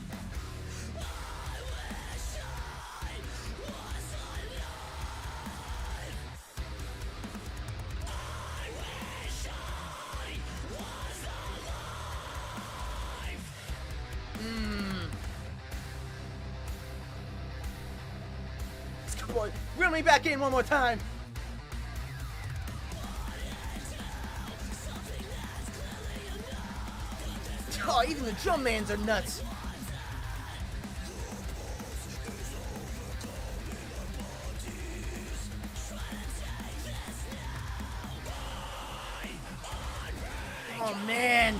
Come on, reel me back in one more time. Oh, even the drum mans are nuts. Oh, man.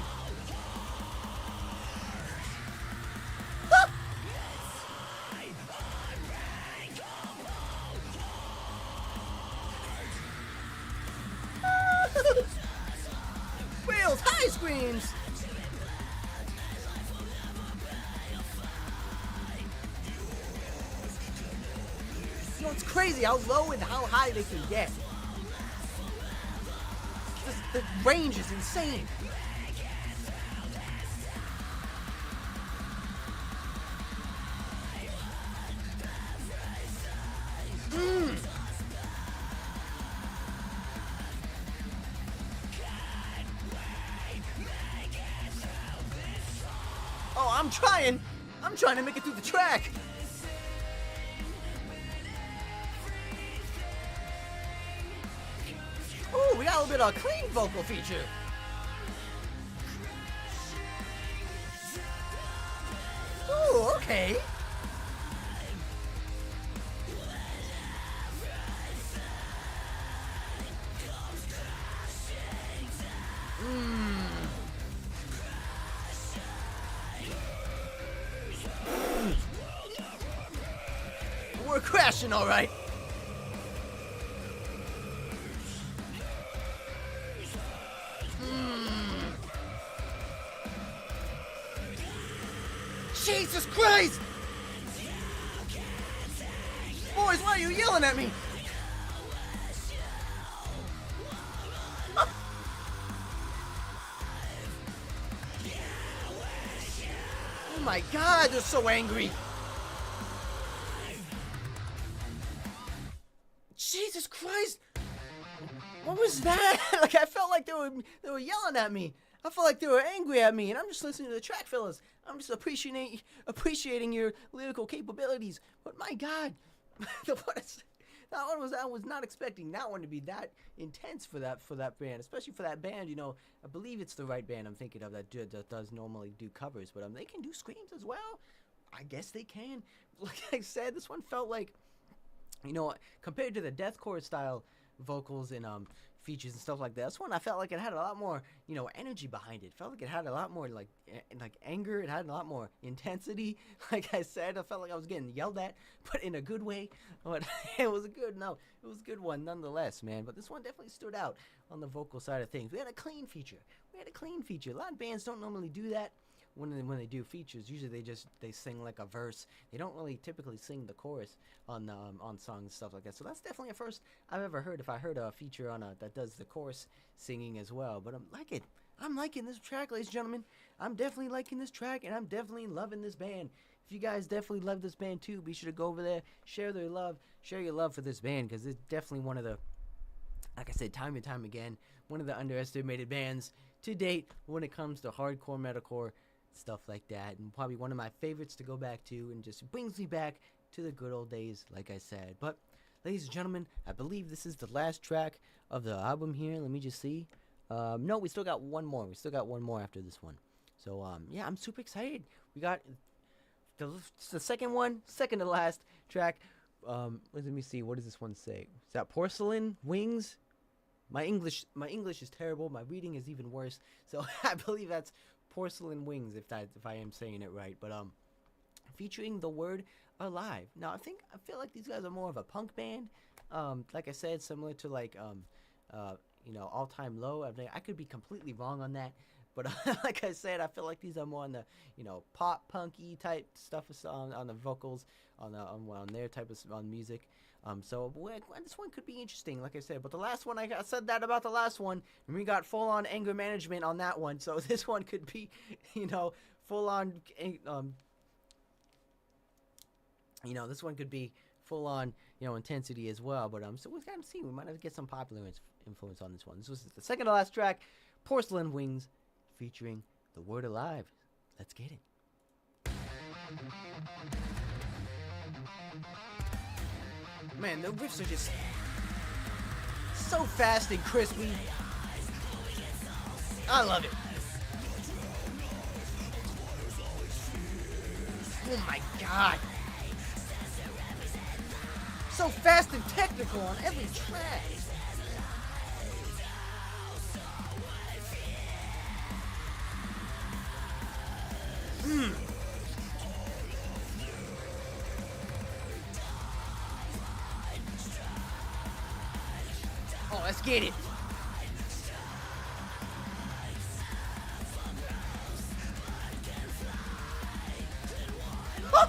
Wheels, high screams. It's crazy how low and how high they can get. The range is insane. Oh, I'm trying to make it through the track. Ooh, we got a little bit of a clean vocal feature. Ooh, okay. We're crashing, all right. Jesus Christ! Boys, why are you yelling at me? Oh my God, they're so angry. Jesus Christ! What was that? Like, I felt like they were yelling at me. I felt like they were angry at me, and I'm just listening to the track, fellas. I'm just appreciating your lyrical capabilities. But my God, I was not expecting that one to be that intense for that band, especially for that band. You know, I believe it's the right band I'm thinking of that does normally do covers, but they can do screams as well. I guess they can. Like I said, this one felt like, you know, compared to the deathcore style vocals and features and stuff like that, this one I felt like it had a lot more, you know, energy behind it. It felt like it had a lot more like anger. It had a lot more intensity. Like I said, I felt like I was getting yelled at, but in a good way. But it was a good one nonetheless, man. But this one definitely stood out on the vocal side of things. We had a clean feature. A lot of bands don't normally do that. When they do features, usually they sing like a verse. They don't really typically sing the chorus on songs and stuff like that. So that's definitely a first I've ever heard. If I heard a feature on that does the chorus singing as well. But I'm liking this track, ladies and gentlemen. I'm definitely liking this track, and I'm definitely loving this band. If you guys definitely love this band too, be sure to go over there, share your love for this band, because it's definitely one of the, like I said, time and time again, one of the underestimated bands to date when it comes to hardcore metalcore stuff like that, and probably one of my favorites to go back to, and just brings me back to the good old days, like I said. But ladies and gentlemen, I believe this is the last track of the album here. Let me just see. No, we still got one more after this one. So yeah, I'm super excited. We got the second to last track. Let me see, what does this one say? Is that Porcelain Wings? My English is terrible. My reading is even worse. So I believe that's Porcelain Wings, if I am saying it right. But featuring the word alive. Now I feel like these guys are more of a punk band. Like I said, similar to like you know, All Time Low. I could be completely wrong on that, but like I said, I feel like these are more on the, you know, pop punky type stuff on the vocals, on their type of music. So this one could be interesting, like I said. But the last one, I said that about the last one, and we got full on anger management on that one. So this one could be, you know, full on, you know, this one could be full on, you know, intensity as well. But so we've got to see. We might have to get some popular influence on this one. This was the second to last track, Porcelain Wings, featuring the word alive. Let's get it. Man, the riffs are just so fast and crispy. I love it. Oh my God. So fast and technical on every track. Oh, let's get it. Woo!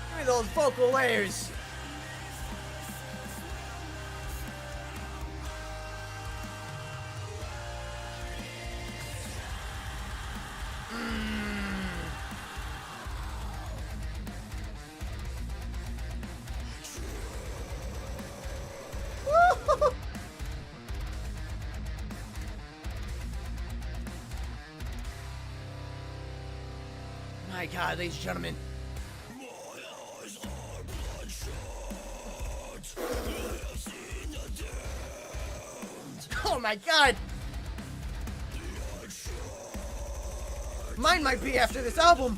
Give me those vocal layers. My God, ladies and gentlemen. Oh my God. Mine might be after this album.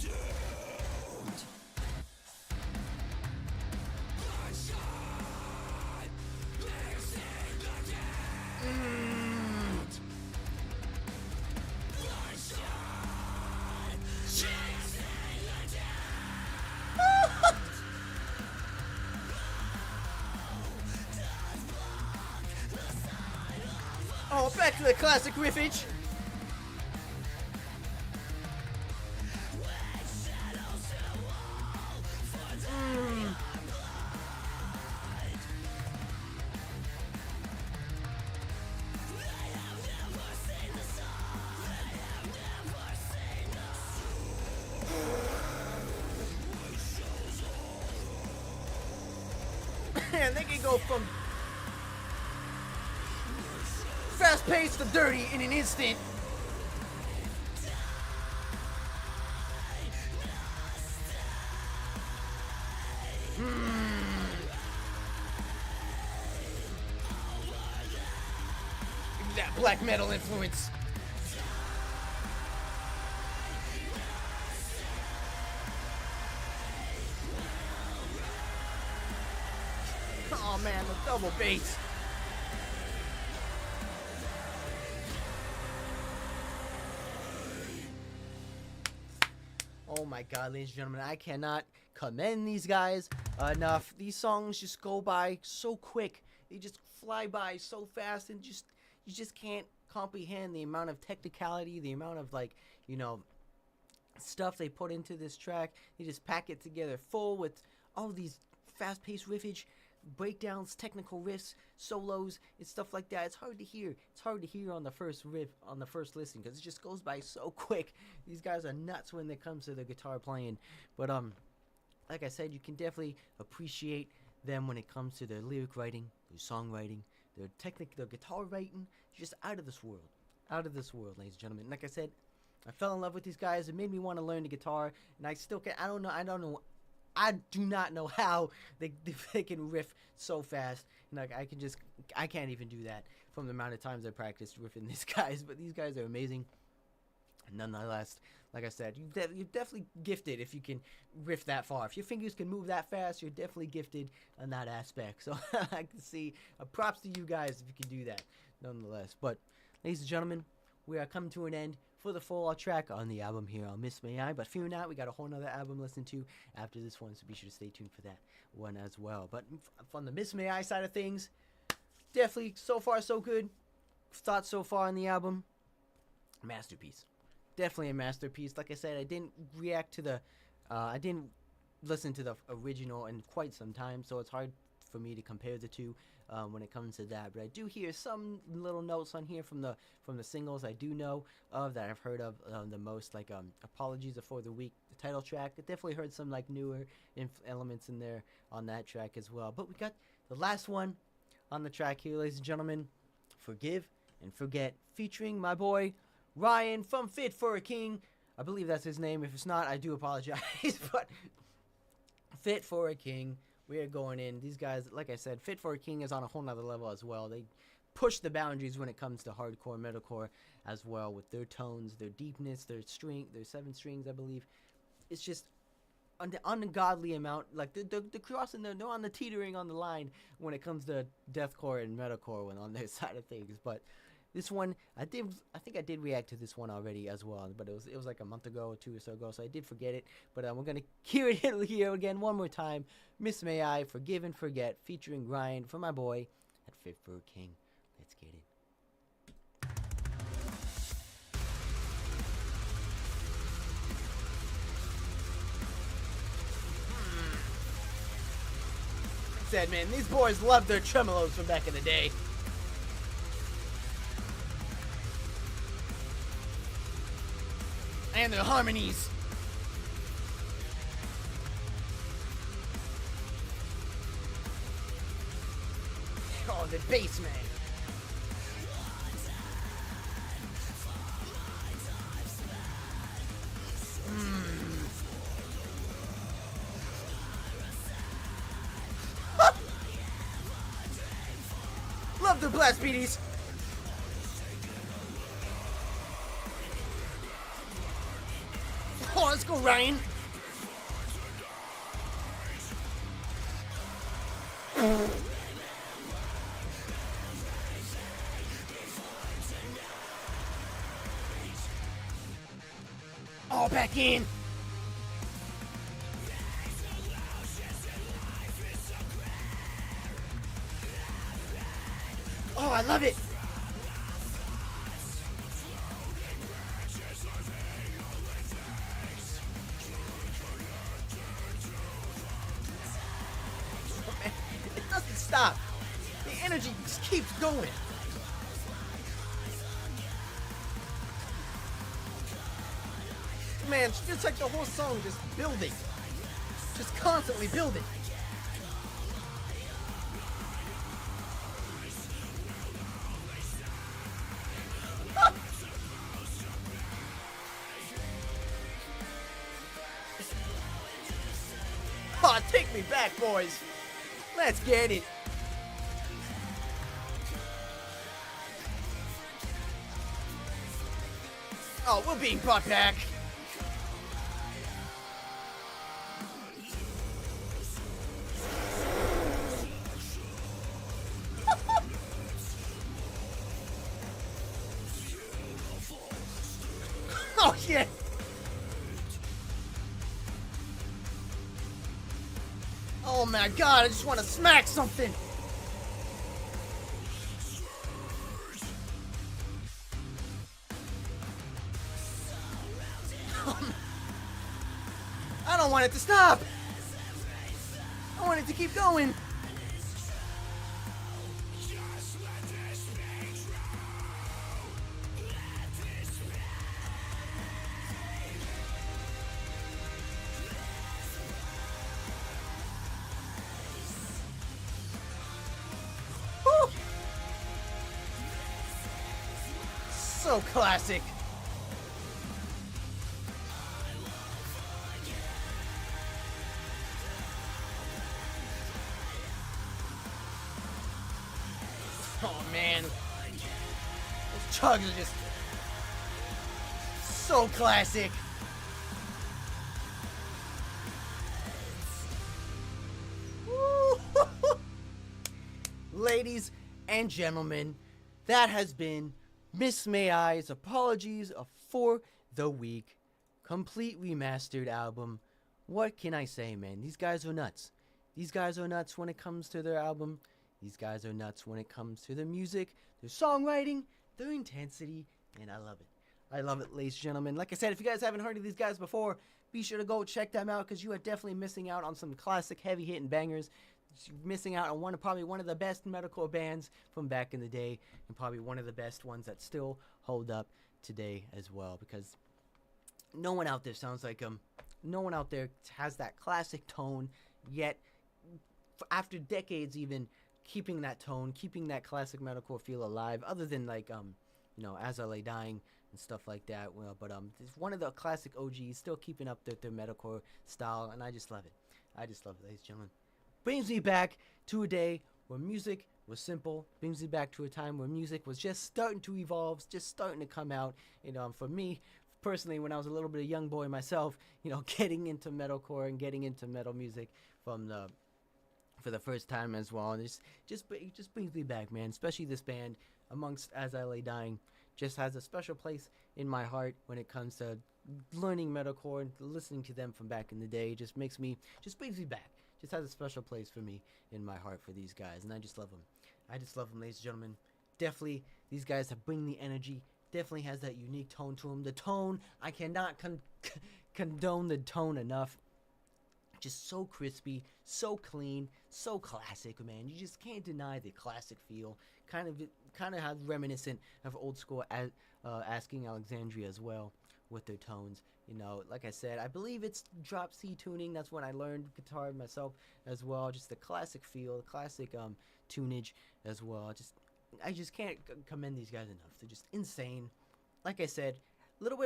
Oh, back to the classic riffage. man, they can go from fast-paced to dirty in an instant. That black metal influence. Oh man, the double bass. Oh my god, ladies and gentlemen, I cannot commend these guys enough. These songs just go by so quick. They just fly by so fast, and you just can't comprehend the amount of technicality, the amount of, like, you know, stuff they put into this track. They just pack it together full with all these fast-paced riffage, breakdowns, technical riffs, solos, and stuff like that. It's hard to hear. It's hard to hear on the first riff, on the first listen, because it just goes by so quick. These guys are nuts when it comes to the guitar playing. But like I said, you can definitely appreciate them when it comes to their lyric writing, their songwriting, their guitar writing. Just out of this world. Out of this world, ladies and gentlemen. Like I said, I fell in love with these guys. It made me want to learn the guitar, and I still can. I don't know. I do not know how they can riff so fast. And like I can't even do that from the amount of times I practiced riffing these guys. But these guys are amazing. And nonetheless, like I said, you're definitely gifted if you can riff that far. If your fingers can move that fast, you're definitely gifted on that aspect. So I can see props to you guys if you can do that, nonetheless. But ladies and gentlemen, we are coming to an end for the full track on the album here on Miss May I. But fear not, we got a whole nother album to listen to after this one, so be sure to stay tuned for that one as well. But from the Miss May I side of things, definitely so far so good. Thoughts so far on the album, masterpiece. Definitely a masterpiece. Like I said, I didn't react to the, I didn't listen to the original in quite some time, so it's hard for me to compare the two when it comes to that. But I do hear some little notes on here from the singles I do know of that I've heard of the most, like Apologies for the Weak, the title track. I definitely heard some like newer elements in there on that track as well. But we got the last one on the track here, ladies and gentlemen, Forgive and Forget, featuring my boy Ryan from Fit for a King. I believe that's his name. If it's not, I do apologize. But Fit for a King, we are going in. These guys, like I said, Fit for a King is on a whole nother level as well. They push the boundaries when it comes to hardcore metalcore as well, with their tones, their deepness, their 7 strings, I believe. It's just an ungodly amount. Like the crossing, they're on the teetering on the line when it comes to deathcore and metalcore when on their side of things. But this one, I think I did react to this one already as well, but it was like a month ago or 2 or so ago, so I did forget it. But we're gonna hear it here again one more time. Miss May I, Forgive and Forget, featuring Ryan from my boy at Fit for a King. Let's get it. Said, man, these boys love their tremolos from back in the day. And their harmonies. Oh, the bass, man. Love the blast beaties. Oh, let's go, Ryan. Oh, back in. Oh, I love it. It doesn't stop. The energy just keeps going. Man, it's just like the whole song just building. Just constantly building. Take me back, boys. Let's get it. Oh, we're being brought back. Oh, shit. Oh, my God. I just want to smack something. I don't want it to stop. I want it to keep going. Woo. So classic. Oh man, those chugs are just so classic. Woo. Ladies and gentlemen, that has been Miss May I's Apologies for the Week complete remastered album. What can I say, man? These guys are nuts. These guys are nuts when it comes to their album. These guys are nuts when it comes to their music, their songwriting, their intensity, and I love it. I love it, ladies and gentlemen. Like I said, if you guys haven't heard of these guys before, be sure to go check them out because you are definitely missing out on some classic heavy-hitting bangers. You're missing out on probably one of the best metalcore bands from back in the day, and probably one of the best ones that still hold up today as well, because no one out there sounds like them. No one out there has that classic tone, yet after decades even keeping that tone, keeping that classic metalcore feel alive, other than like As I Lay Dying and stuff like that. Well, but it's one of the classic OGs still keeping up their metalcore style, and I just love it. I just love it, ladies and gentlemen. Brings me back to a day where music was simple. Brings me back to a time where music was just starting to evolve, just starting to come out. For me personally, when I was a little bit of a young boy myself, getting into metalcore and getting into metal music for the first time as well, and it just brings me back, man. Especially this band, amongst As I Lay Dying, just has a special place in my heart when it comes to learning metalcore and listening to them from back in the day. It just brings me back. Just has a special place for me in my heart for these guys, and I just love them. I just love them, ladies and gentlemen. Definitely, these guys have bring the energy. Definitely has that unique tone to them. The tone, I cannot condone the tone enough. Just so crispy, so clean, so classic, man. You just can't deny the classic feel. Kind of has reminiscent of old school Asking Alexandria as well with their tones. Like I said, I believe it's drop C tuning. That's when I learned guitar myself as well. Just the classic feel, the classic tunage as well. I just can't commend these guys enough. They're just insane. Like I said, little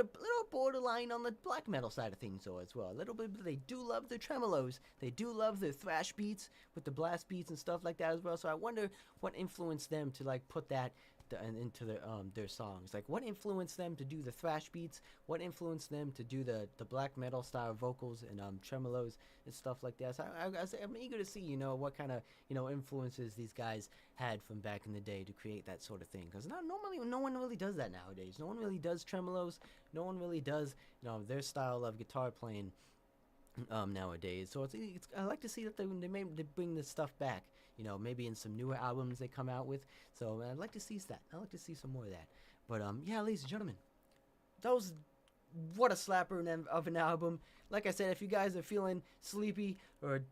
borderline on the black metal side of things though as well. A little bit, but they do love their tremolos. They do love their thrash beats with the blast beats and stuff like that as well. So I wonder what influenced them to like put that into their songs. Like what influenced them to do the thrash beats? What influenced them to do the black metal style vocals and tremolos and stuff like that? So I'm eager to see what kind of influences these guys had from back in the day to create that sort of thing. Because normally no one really does that nowadays. No one really does tremolos. No one really does their style of guitar playing nowadays. So I like to see that they bring this stuff back. Maybe in some newer albums they come out with. So I'd like to see that. I'd like to see some more of that. But yeah, ladies and gentlemen, what a slapper of an album. Like I said, if you guys are feeling sleepy or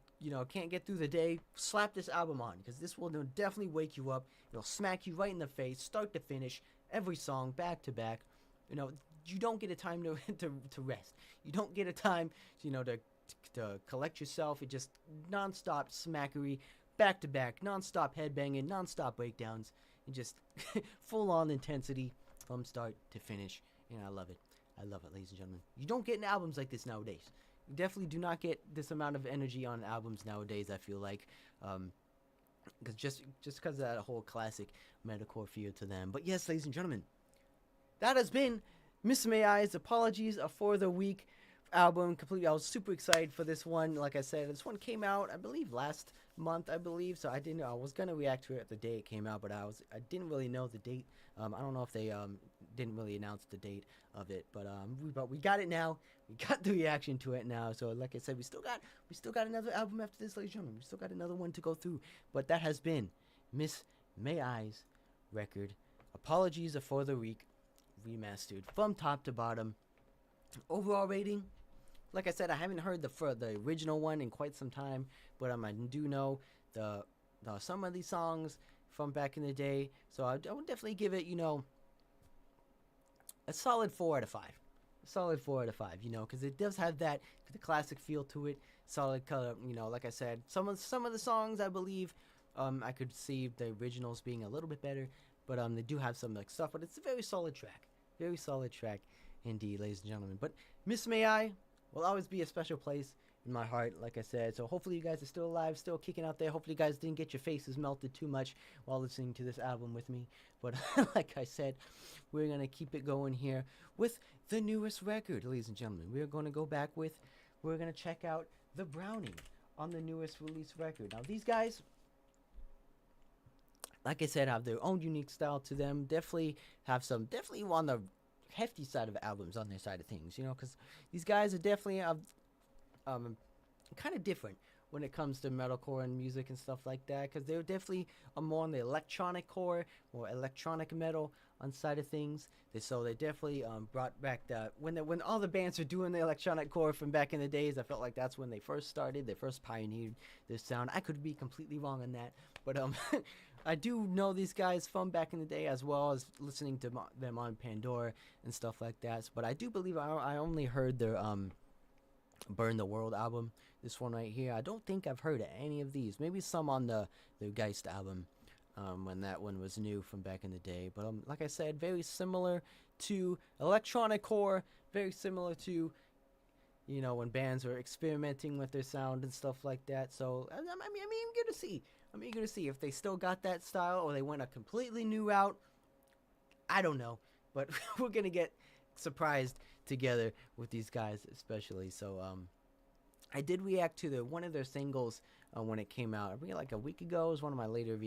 can't get through the day, slap this album on, because this will definitely wake you up. It'll smack you right in the face, start to finish, every song back to back. You don't get a time to rest. You don't get a time to collect yourself. It just non-stop smackery, back to back, non-stop headbanging, non-stop breakdowns, and just full-on intensity from start to finish. And I love it. I love it, ladies and gentlemen. You don't get albums like this nowadays. definitely do not get this amount of energy on albums nowadays. I feel like, because just because of that whole classic metalcore feel to them. But yes, ladies and gentlemen, that has been Miss May I's Apologies for the Week album completely. I was super excited for this one. Like I said, this one came out, I believe, last month, I believe. So I was gonna react to it the day it came out, but I didn't really know the date. I don't know if they didn't really announce the date of it, but we got it now. We got the reaction to it now. So like I said, we still got another album after this, ladies and gentlemen. We still got another one to go through. But that has been Miss May I's record. Apologies for the Week remastered from top to bottom. Overall rating, like I said, I haven't heard the original one in quite some time, but I do know the some of these songs from back in the day, so I would definitely give it, a solid 4 out of 5. A solid 4 out of 5, because it does have the classic feel to it. Solid color, like I said, some of the songs I believe I could see the originals being a little bit better, but they do have some stuff, but it's a very solid track. Very solid track indeed, ladies and gentlemen. But Miss May I will always be a special place in my heart, like I said. So hopefully you guys are still alive, still kicking out there. Hopefully you guys didn't get your faces melted too much while listening to this album with me. But like I said, we're going to keep it going here with the newest record, ladies and gentlemen. We're going to go back we're going to check out The Browning on the newest release record. Now these guys, like I said, have their own unique style to them. Definitely on the hefty side of albums on their side of things, because these guys are definitely kind of different when it comes to metalcore and music and stuff like that, because they're definitely more on the electronic core or electronic metal on side of things. So they definitely brought back when all the bands are doing the electronic core from back in the days. I felt like that's when they first started. They first pioneered this sound. I could be completely wrong on that, but I do know these guys from back in the day, as well as listening to them on Pandora and stuff like that. But I do believe I only heard their Burn the World album, this one right here. I don't think I've heard of any of these. Maybe some on the Geist album, when that one was new from back in the day. But like I said, very similar to electronic core, very similar to when bands are experimenting with their sound and stuff like that. So I'm eager to see. I'm eager to see if they still got that style or they went a completely new route. I don't know, but we're gonna get surprised together with these guys, especially. So I did react to one of their singles when it came out. I think like a week ago. It was one of my latest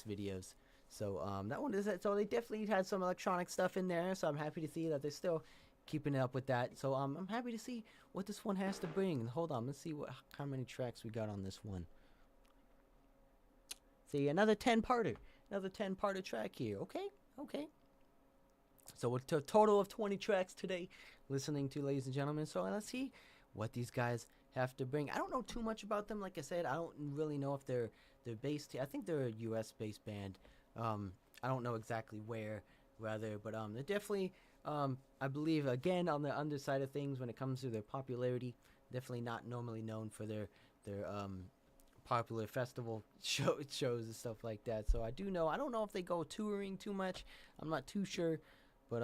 videos. So that one is so they definitely had some electronic stuff in there. So I'm happy to see that they're still keeping it up with that. So I'm happy to see what this one has to bring. Hold on, let's see how many tracks we got on this one. See, another 10-parter track here. Okay. So it's a total of 20 tracks today listening to, ladies and gentlemen. So let's see what these guys have to bring. I don't know too much about them. Like I said, I don't really know if they're based here. I think they're a US based band. I don't know exactly where, rather, but they're definitely I believe, again, on the underside of things when it comes to their popularity. Definitely not normally known for their popular festival shows and stuff like that. So I don't know if they go touring too much. I'm not too sure, but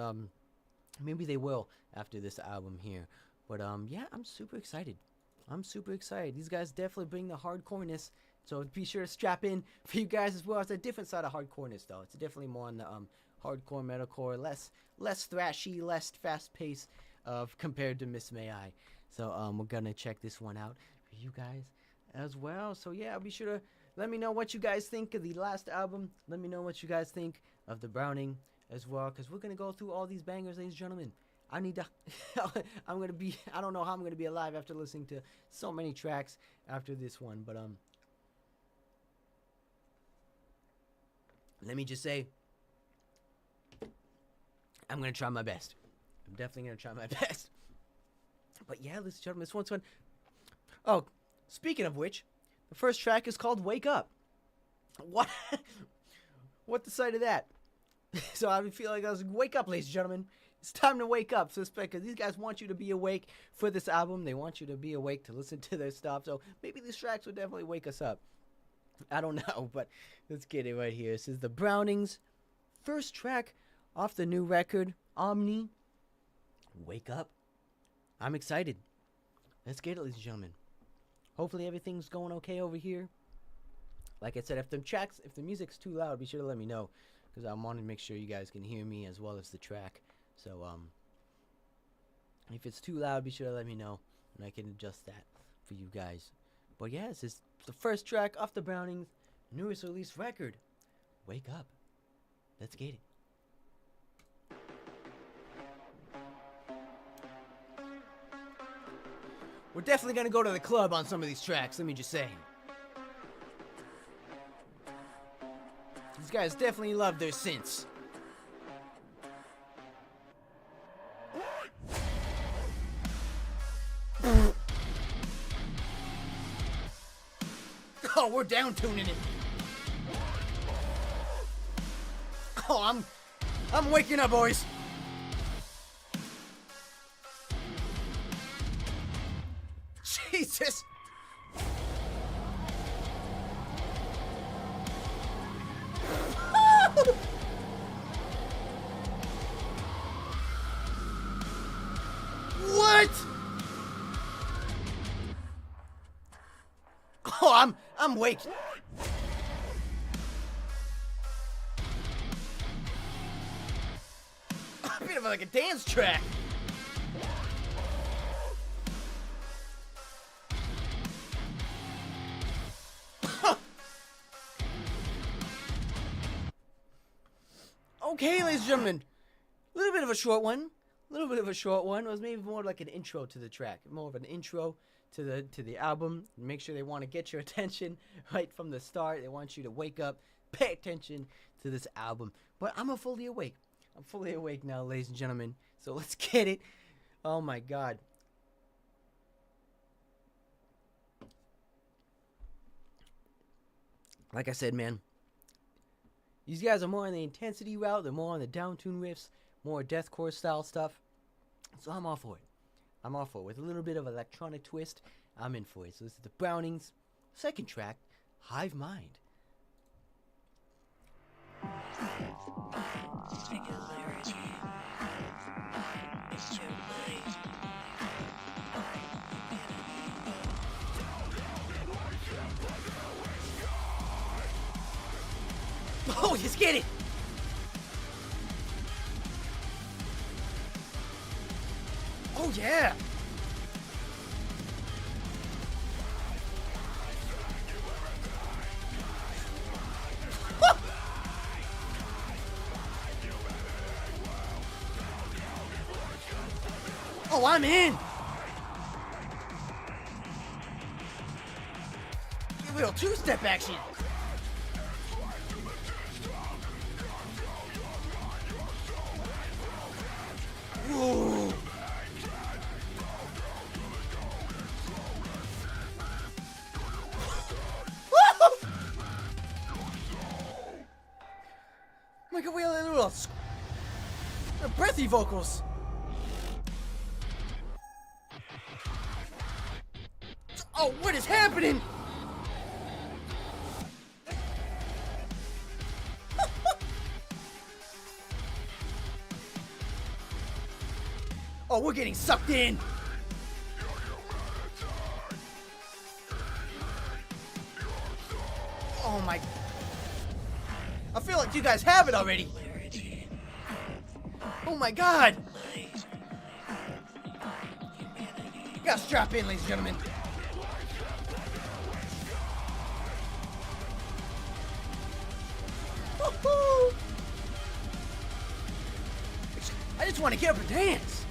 maybe they will after this album here. But yeah, I'm super excited. These guys definitely bring the hardcoreness, so be sure to strap in for you guys as well. It's a different side of hardcoreness though. It's definitely more on the hardcore metalcore, less thrashy, less fast paced compared to Miss May I. So we're gonna check this one out for you guys as well. So yeah, be sure to let me know what you guys think of the last album. Let me know what you guys think of the Browning as well, because we're gonna go through all these bangers, ladies and gentlemen. I need to I don't know how I'm gonna be alive after listening to so many tracks after this one, but let me just say, I'm gonna try my best. I'm definitely gonna try my best. But yeah, ladies and gentlemen, this one's fun. Oh, speaking of which, the first track is called Wake Up. What? What the sight of that? So I feel like I was wake up, ladies and gentlemen. It's time to wake up. So because these guys want you to be awake for this album. They want you to be awake to listen to their stuff. So maybe these tracks will definitely wake us up. I don't know, but let's get it right here. This is the Brownings' first track off the new record, Omni. Wake Up. I'm excited. Let's get it, ladies and gentlemen. Hopefully everything's going okay over here. Like I said, if the music's too loud, be sure to let me know, because I want to make sure you guys can hear me as well as the track. So if it's too loud, be sure to let me know, and I can adjust that for you guys. But yeah, this is the first track off the Brownings' newest release record, Wake Up. Let's get it. We're definitely gonna go to the club on some of these tracks, let me just say. These guys definitely love their synths. Oh, we're down tuning it. Oh, I'm waking up, boys. Jesus. What? Oh, I'm waking. A bit of like a dance track. Okay, ladies and gentlemen, a little bit of a short one. It was maybe more like an intro to the track, more of an intro to the album. Make sure they want to get your attention right from the start. They want you to wake up, pay attention to this album. But I'm fully awake. I'm fully awake now, ladies and gentlemen. So let's get it. Oh my God. Like I said, man, these guys are more on the intensity route. They're more on the down-tune riffs, more deathcore style stuff. So I'm all for it. With a little bit of electronic twist, I'm in for it. So this is the Brownings' second track, Hive Mind. Oh, just get it! Oh, yeah! Oh, I'm in! A little two-step action! Ooh. My God, we have little breathy vocals. Oh, what is happening? Oh, we're getting sucked in. Oh my. I feel like you guys have it already. Oh my God. You gotta strap in, ladies and gentlemen. Woo-hoo. I just want to get up and dance.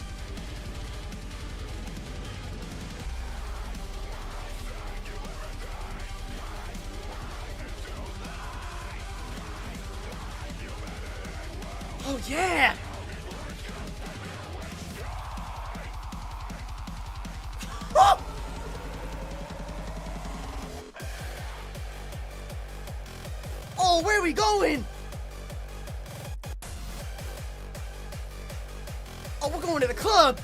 Oh yeah! Oh! Oh, where are we going? Oh, we're going to the club.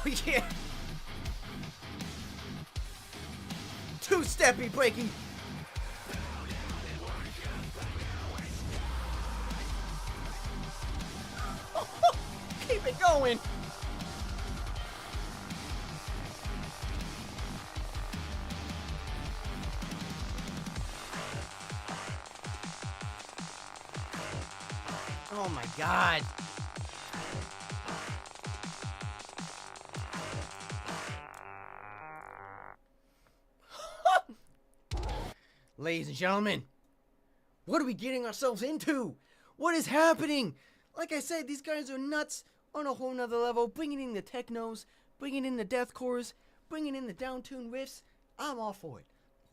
Oh yeah. Two-steppy breaking. Keep it going. Oh my God. Ladies and gentlemen, what are we getting ourselves into? What is happening? Like I said, these guys are nuts on a whole nother level, bringing in the technos, bringing in the deathcores, bringing in the downtuned riffs. I'm all for it.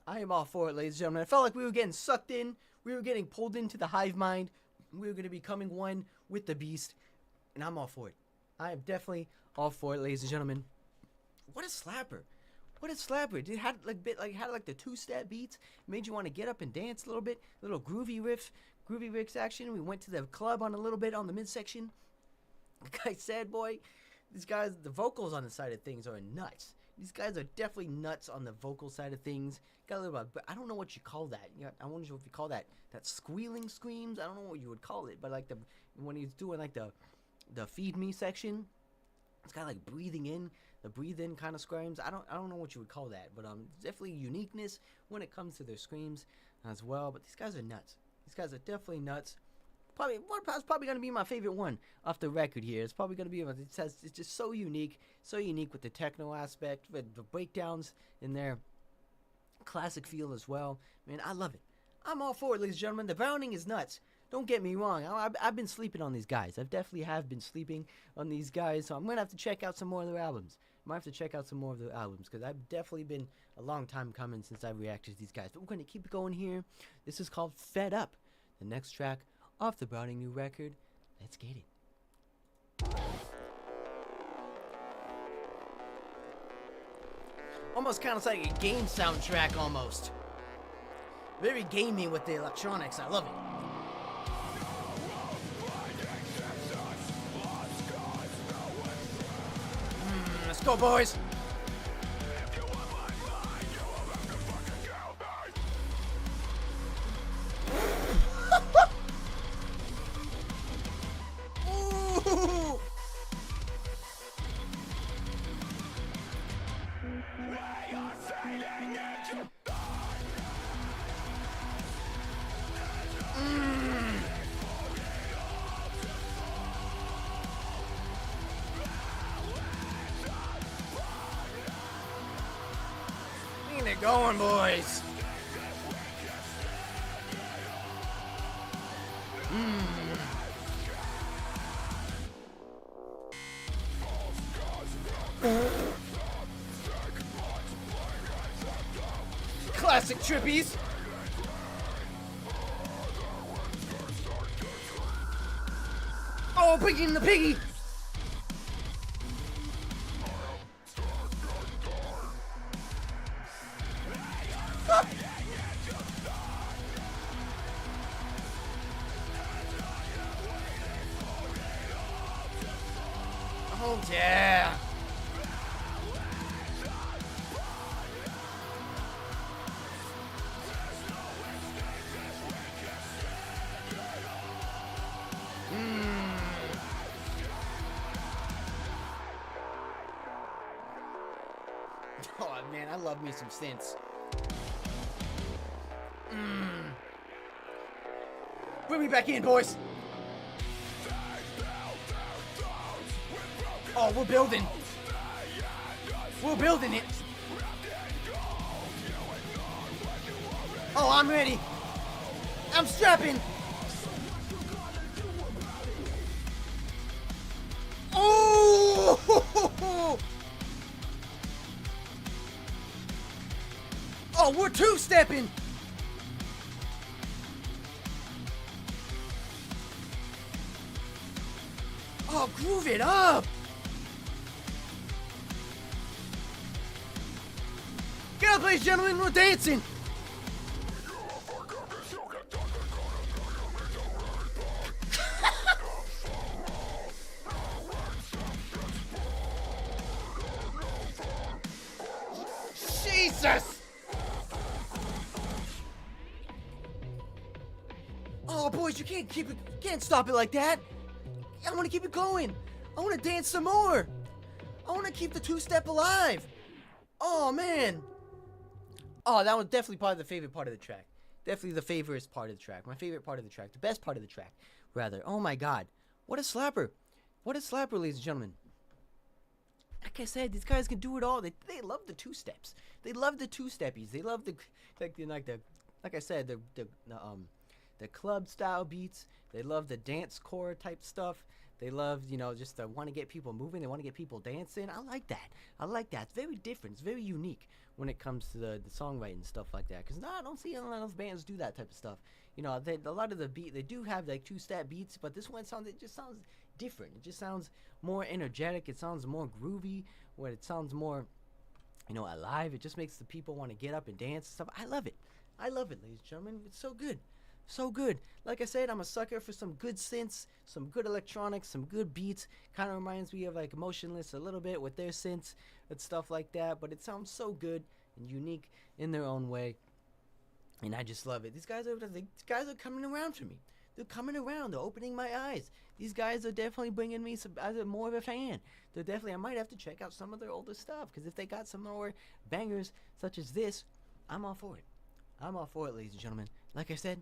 I am all for it, ladies and gentlemen. I felt like we were getting sucked in. We were getting pulled into the hive mind. We were going to be becoming one with the beast, and I'm all for it. I am definitely all for it, ladies and gentlemen. What a slapper. What a slapper. It had like the two-step beats. Made you want to get up and dance a little bit. Little groovy riffs action. We went to the club on a little bit on the midsection. Like I said, boy, these guys, the vocals on the side of things are nuts. These guys are definitely nuts on the vocal side of things. Got a little bit, but I don't know what you call that. You know, I wonder if you call that squealing screams. I don't know what you would call it, but like when he's doing like the feed me section, it's kind of like breathing in. The breathe in kind of screams. I don't know what you would call that, but definitely uniqueness when it comes to their screams as well. But these guys are nuts. These guys are definitely nuts. It's probably gonna be my favorite one off the record here. It's probably gonna be. It's just so unique with the techno aspect, with the breakdowns in there, classic feel as well. Man, I love it. I'm all for it, ladies and gentlemen. The Browning is nuts. Don't get me wrong. I've been sleeping on these guys. I definitely have been sleeping on these guys. So I'm gonna have to check out some more of their albums. I might have to check out some more of their albums because I've definitely been a long time coming since I reacted to these guys. But we're gonna keep it going here. This is called Fed Up, the next track off the Browning new record. Let's get it. Almost kind of like a game soundtrack almost. Very gamey with the electronics. I love it. Let's go, boys. Get it going, boys. Classic trippies. Oh, Piggy and the Piggy. Oh, yeah. Oh, man, I love me some synths. Bring me back in, boys. Oh, we're building. We're building it. Oh, I'm ready. I'm strapping. Oh! Oh, we're two-stepping. Oh, groove it up. Get up, ladies and gentlemen, we're dancing. Jesus! Oh, boys, you can't stop it like that. I want to keep it going. I want to dance some more. I want to keep the two-step alive. Oh, man. Oh, that was definitely probably the favorite part of the track. Definitely the favorite part of the track. My favorite part of the track. The best part of the track, rather. Oh, my God. What a slapper. What a slapper, ladies and gentlemen. Like I said, these guys can do it all. They love the two-steps. They love the two-steppies. They love the like I said, the club style beats. They love the dance core type stuff. They love, just want to get people moving. They want to get people dancing. I like that. I like that. It's very different. It's very unique when it comes to the songwriting and stuff like that. Because I don't see a lot of bands do that type of stuff. A lot of the beat, they do have like two-step beats, but this one just sounds different. It just sounds more energetic. It sounds more groovy. When it sounds more, alive. It just makes the people want to get up and dance and stuff. I love it. I love it, ladies and gentlemen. It's so good. So good. Like I said, I'm a sucker for some good synths, some good electronics, some good beats. Kind of reminds me of like Motionless a little bit with their synths and stuff like that. But it sounds so good and unique in their own way. And I just love it. These guys are coming around for me. They're coming around. They're opening my eyes. These guys are definitely bringing me more of a fan. I might have to check out some of their older stuff. Because if they got some more bangers such as this, I'm all for it. I'm all for it, ladies and gentlemen. Like I said,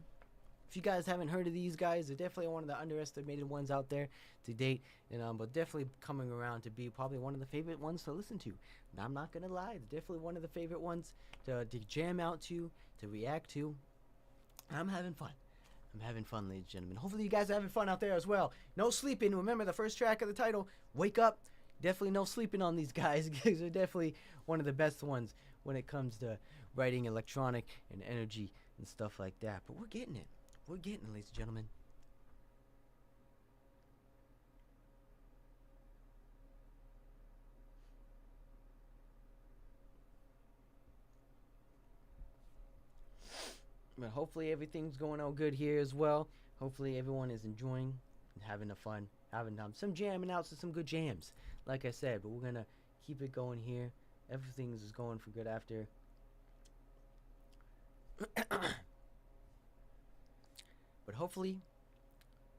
if you guys haven't heard of these guys, they're definitely one of the underestimated ones out there to date. But definitely coming around to be probably one of the favorite ones to listen to. And I'm not going to lie. They're definitely one of the favorite ones to jam out to react to. I'm having fun. I'm having fun, ladies and gentlemen. Hopefully you guys are having fun out there as well. No sleeping. Remember the first track of the title, Wake Up. Definitely no sleeping on these guys because they're definitely one of the best ones when it comes to writing electronic and energy and stuff like that. But we're getting it. We're getting it, ladies and gentlemen. But hopefully everything's going out good here as well. Hopefully everyone is enjoying and having fun, having some jamming out to some good jams. Like I said, but we're going to keep it going here. Everything is going for good after. But hopefully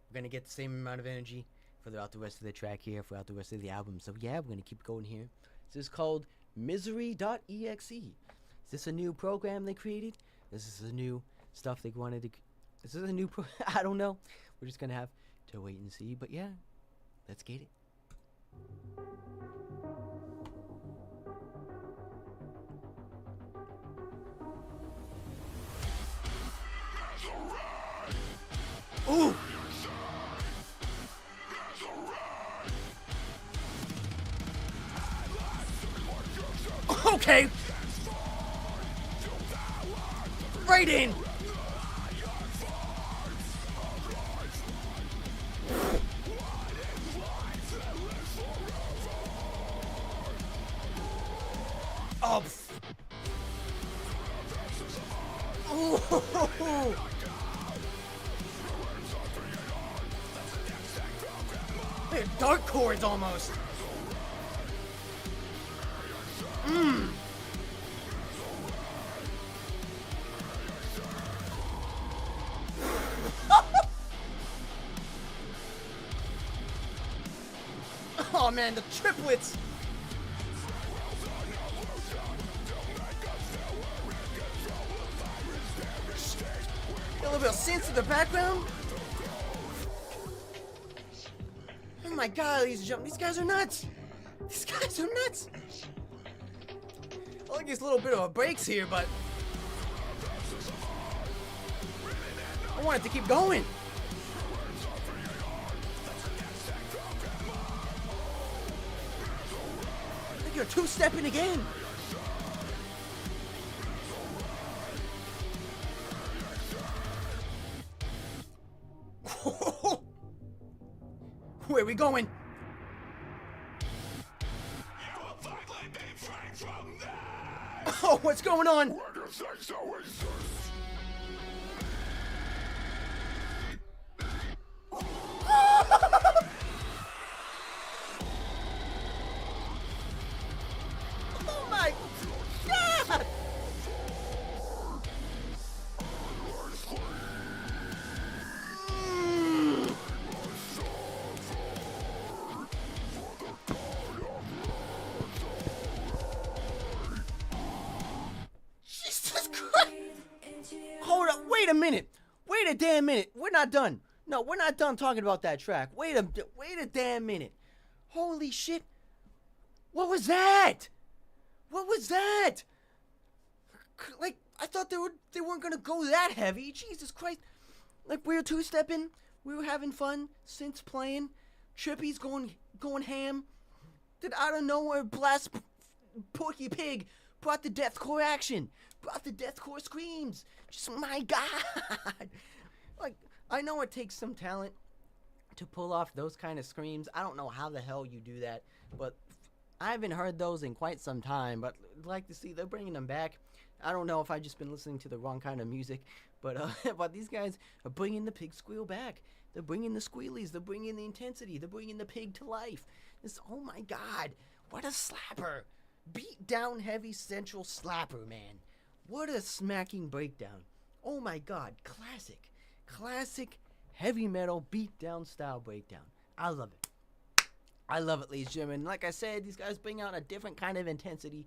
we're going to get the same amount of energy throughout the rest of the track here, throughout the rest of the album. So yeah, we're going to keep going here. This is called Misery.exe. Is this a new program they created? This is the new stuff they wanted to... This is a new... I don't know. We're just going to have to wait and see. But yeah, let's get it. Ooh! Okay! Right in! Oh! Ooh! They're dark chords almost! Mmm! Oh man, the triplets! Got a little bit of synth in the background. Oh my god, ladies and gentlemen, these guys are nuts! These guys are nuts! I like this little bit of a breaks here, but I want it to keep going. I think you're two-stepping again. Where are we going? Oh, what's going on? Oh my God! damn minute. We're not done. No, we're not done talking about that track. Wait a damn minute. Holy shit. What was that? What was that? Like, I thought they weren't gonna go that heavy. Jesus Christ. Like, we were two-stepping. We were having fun. Synths playing. Trippy's going ham. Then out of nowhere, Blast Porky Pig brought the deathcore action. Brought the deathcore screams. Just, my God. Like, I know it takes some talent to pull off those kind of screams. I don't know how the hell you do that, but I haven't heard those in quite some time, but I'd like to see they're bringing them back. I don't know if I've just been listening to the wrong kind of music, but but these guys are bringing the pig squeal back. They're bringing the squealies. They're bringing the intensity. They're bringing the pig to life. Oh my God, what a slapper. Beat down heavy central slapper, man. What a smacking breakdown. Oh my God, classic heavy metal beat down style breakdown. I love it. I love it, ladies and gentlemen. Like I said, these guys bring out a different kind of intensity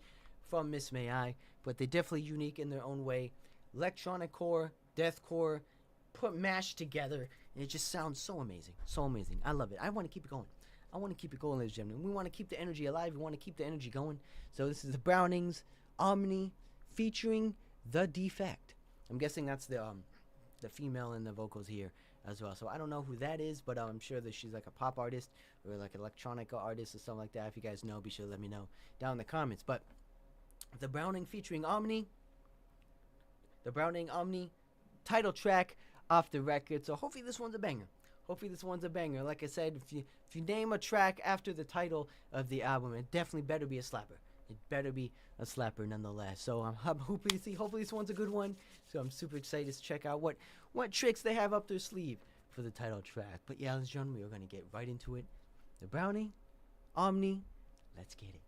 from Miss May I, but they're definitely unique in their own way. Electronic core, deathcore, put mashed together, and it just sounds so amazing. So amazing. I love it. I want to keep it going. I want to keep it going, ladies and gentlemen. We want to keep the energy alive. We want to keep the energy going. So this is the Brownings, Omni, featuring The Defect. I'm guessing that's the female in the vocals here as well. So I don't know who that is, but I'm sure that she's like a pop artist or like an electronic artist or something like that. If you guys know, be sure to let me know down in the comments. But the Browning featuring Omni, the Browning Omni title track off the record. So hopefully this one's a banger. Hopefully this one's a banger. Like I said, if you name a track after the title of the album, it definitely better be a slapper. It better be a slapper nonetheless. So I'm hoping to see. Hopefully this one's a good one. So I'm super excited to check out what tricks they have up their sleeve for the title track. But yeah, ladies and gentlemen, we're gonna get right into it. The Brownie, Omni, let's get it.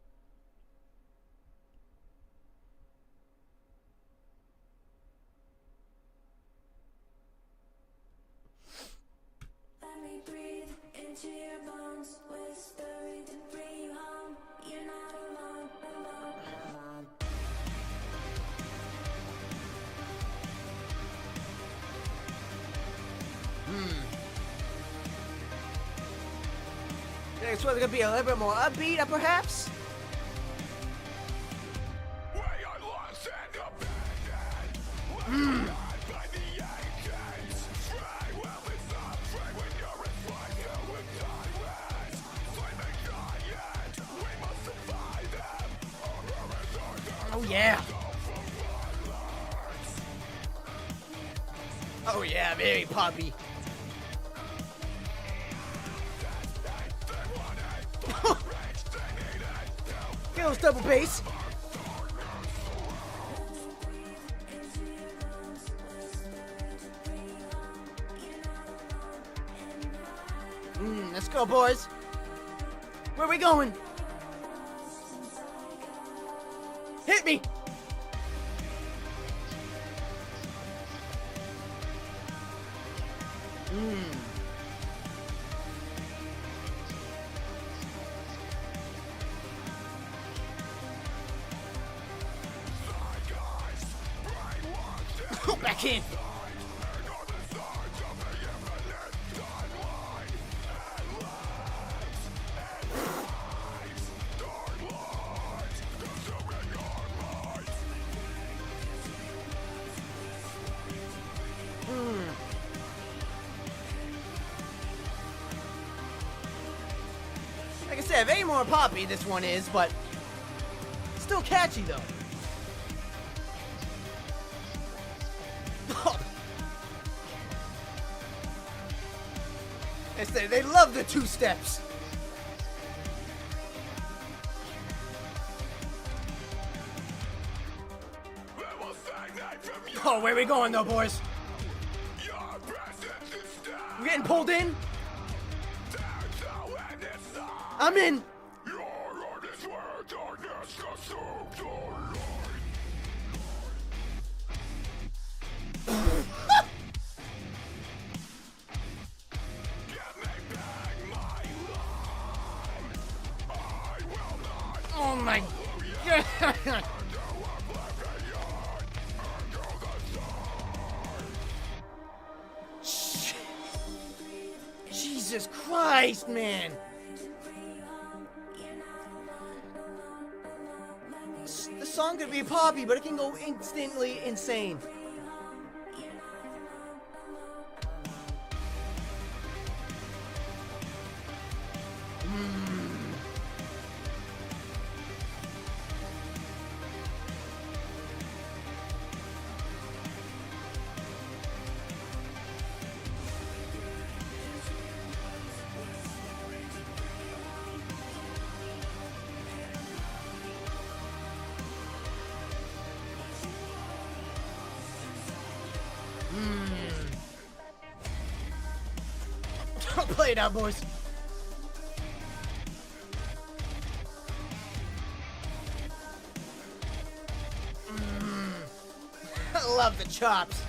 Let me breathe into your bones, whispering to bring you home. You're not alone, alone. Next one's gonna be a little bit more upbeat, perhaps. Oh yeah. Oh yeah, very poppy. Get those double bass. Let's go, boys. Where are we going? Hit me. Back in. Like I said, very more poppy this one is, but still catchy though. They love the two steps. Oh, where we going though, boys? We're getting pulled in. I'm in. Oh my God. Jesus Christ, man! The song could be poppy, but it can go instantly insane. Play it out, boys. I love the chops.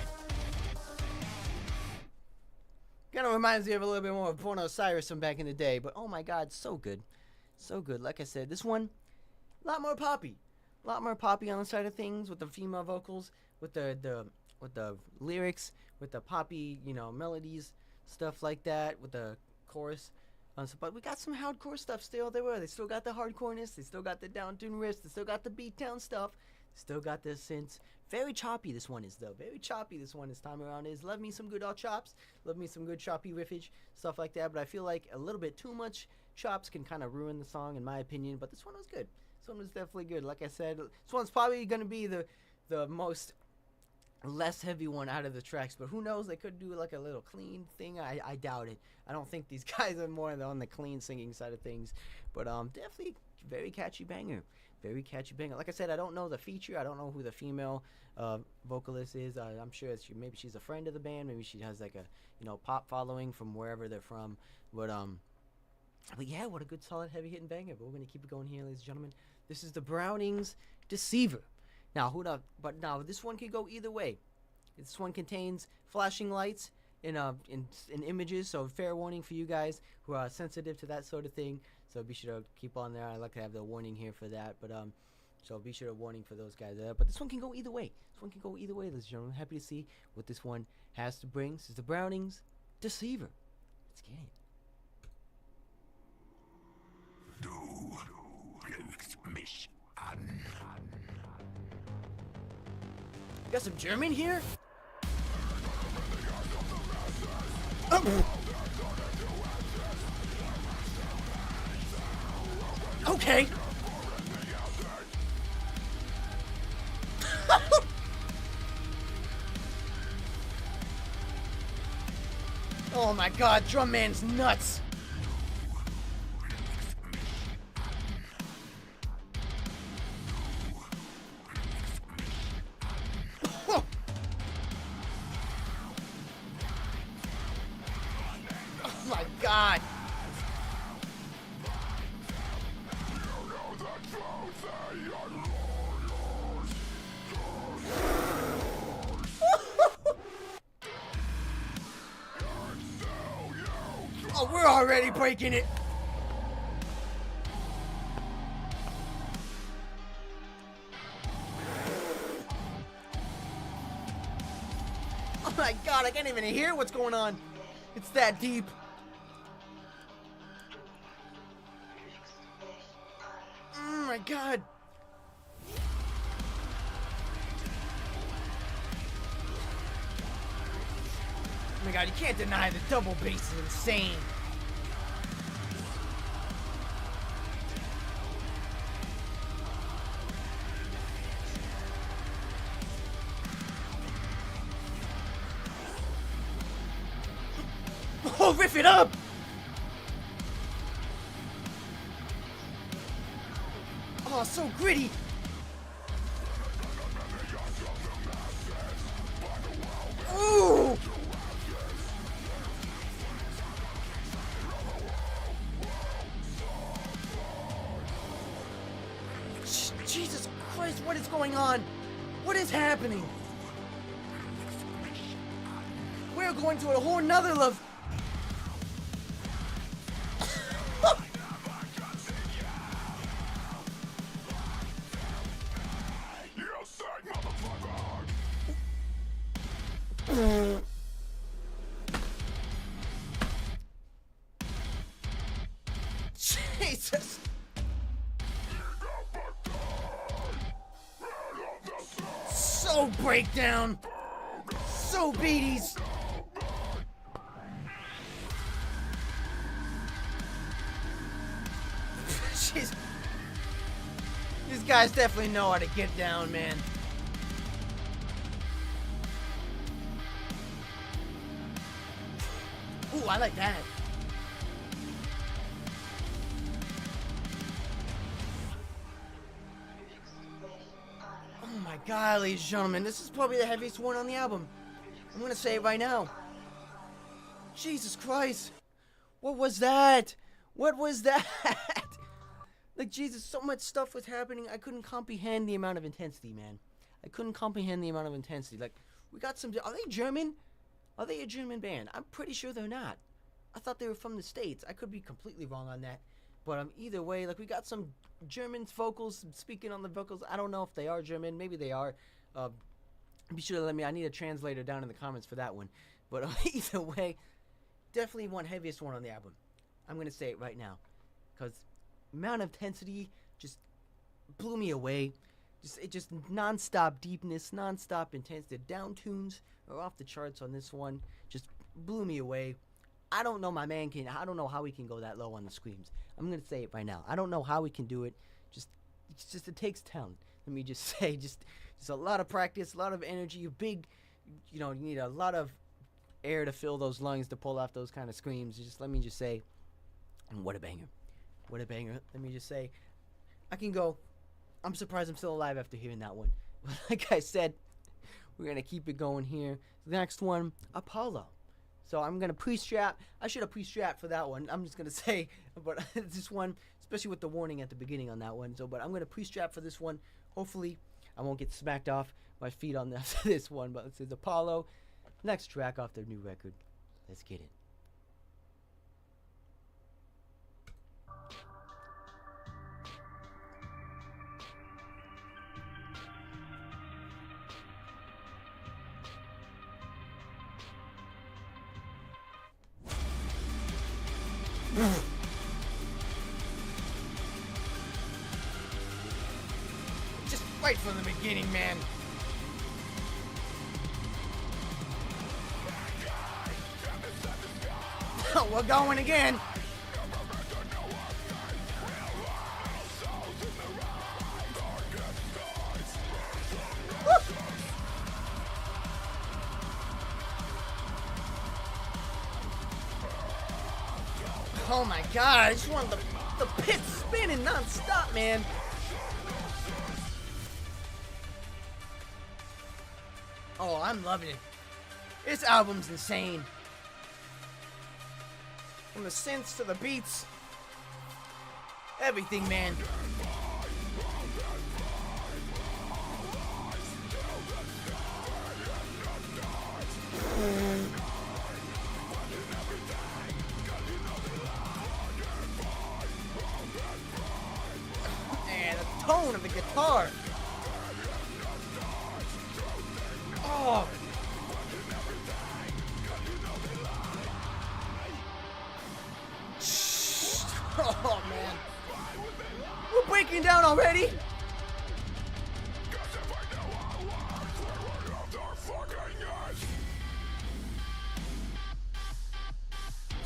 Kind of reminds me of a little bit more of Buenos Osiris from back in the day, but oh my god, so good. So good. Like I said, this one, a lot more poppy. A lot more poppy on the side of things with the female vocals, with the lyrics, with the poppy, you know, melodies, stuff like that, with the chorus. But we got some hardcore stuff still. They still got the hardcoreness. They still got the down-tuned riffs. They still got the beatdown stuff. Still got the synths. Very choppy this one is, though. Very choppy this one this time around is. Love me some good chops. Love me some good choppy riffage, stuff like that. But I feel like a little bit too much chops can kind of ruin the song, in my opinion. But this one was good. This one was definitely good. Like I said, this one's probably going to be the most less heavy one out of the tracks, but who knows, they could do like a little clean thing. I doubt it. I don't think these guys are more on the clean singing side of things, but definitely very catchy banger. Very catchy banger. Like I said, I don't know the feature. I don't know who the female vocalist is. I'm sure maybe she's a friend of the band. Maybe she has like a, you know, pop following from wherever they're from. But yeah, what a good solid heavy hitting banger. But we're gonna keep it going here, ladies and gentlemen. This is the Brownings Deceiver. Now, but now this one could go either way. This one contains flashing lights in images, so fair warning for you guys who are sensitive to that sort of thing. So be sure to keep on there. I like to have the warning here for that, but so be sure to warning for those guys there. But this one can go either way. This one can go either way, ladies and gentlemen. Happy to see what this one has to bring. This is the Brownings Deceiver. Let's get it. Got some German here? Oh. Okay. Oh my god, Drum Man's nuts. God. Oh, we're already breaking it. Oh my god, I can't even hear what's going on. It's that deep. Oh my god. Oh my god, you can't deny the double bass is insane. Oh, riff it up! Oh, so gritty! Ooh! Jesus Christ, what is going on? What is happening? We're going to a whole nother level. Jesus. So breakdown. So beaties. Jeez. These guys definitely know how to get down, man. Ooh, I like that. Oh my god, ladies and gentlemen, this is probably the heaviest one on the album. I'm gonna say it right now. Jesus Christ. What was that? What was that? Like, Jesus, so much stuff was happening. I couldn't comprehend the amount of intensity, man. I couldn't comprehend the amount of intensity. Like, we got some... Are they German? Are they a German band? I'm pretty sure they're not. I thought they were from the States. I could be completely wrong on that. But either way, like, we got some German vocals speaking on the vocals. I don't know if they are German. Maybe they are. Be sure to let me... I need a translator down in the comments for that one. But either way, definitely one heaviest one on the album. I'm going to say it right now. Because amount of intensity just blew me away. Just non-stop deepness, non-stop intensity. The down tunes are off the charts on this one. Just blew me away. I don't know I don't know how he can go that low on the screams. I'm going to say it right now. I don't know how he can do it. It takes talent. Let me just say, just a lot of practice, a lot of energy, you need a lot of air to fill those lungs to pull off those kind of screams. Let me just say, and what a banger. What a banger. Let me just say, I'm surprised I'm still alive after hearing that one. But like I said, we're going to keep it going here. The next one, Apollo. So I'm going to pre-strap. I should have pre-strapped for that one. I'm just going to say, but this one, especially with the warning at the beginning on that one. But I'm going to pre-strap for this one. Hopefully, I won't get smacked off my feet on this one. But this is Apollo. Next track off their new record. Let's get it. Just right from the beginning, man. We're going again. Woo! Oh my god, I just want the pit spinning non-stop, man. Oh, I'm loving it. This album's insane. From the synths to the beats. Everything, man. And the tone of the guitar. Oh. Oh, man. We're breaking down already?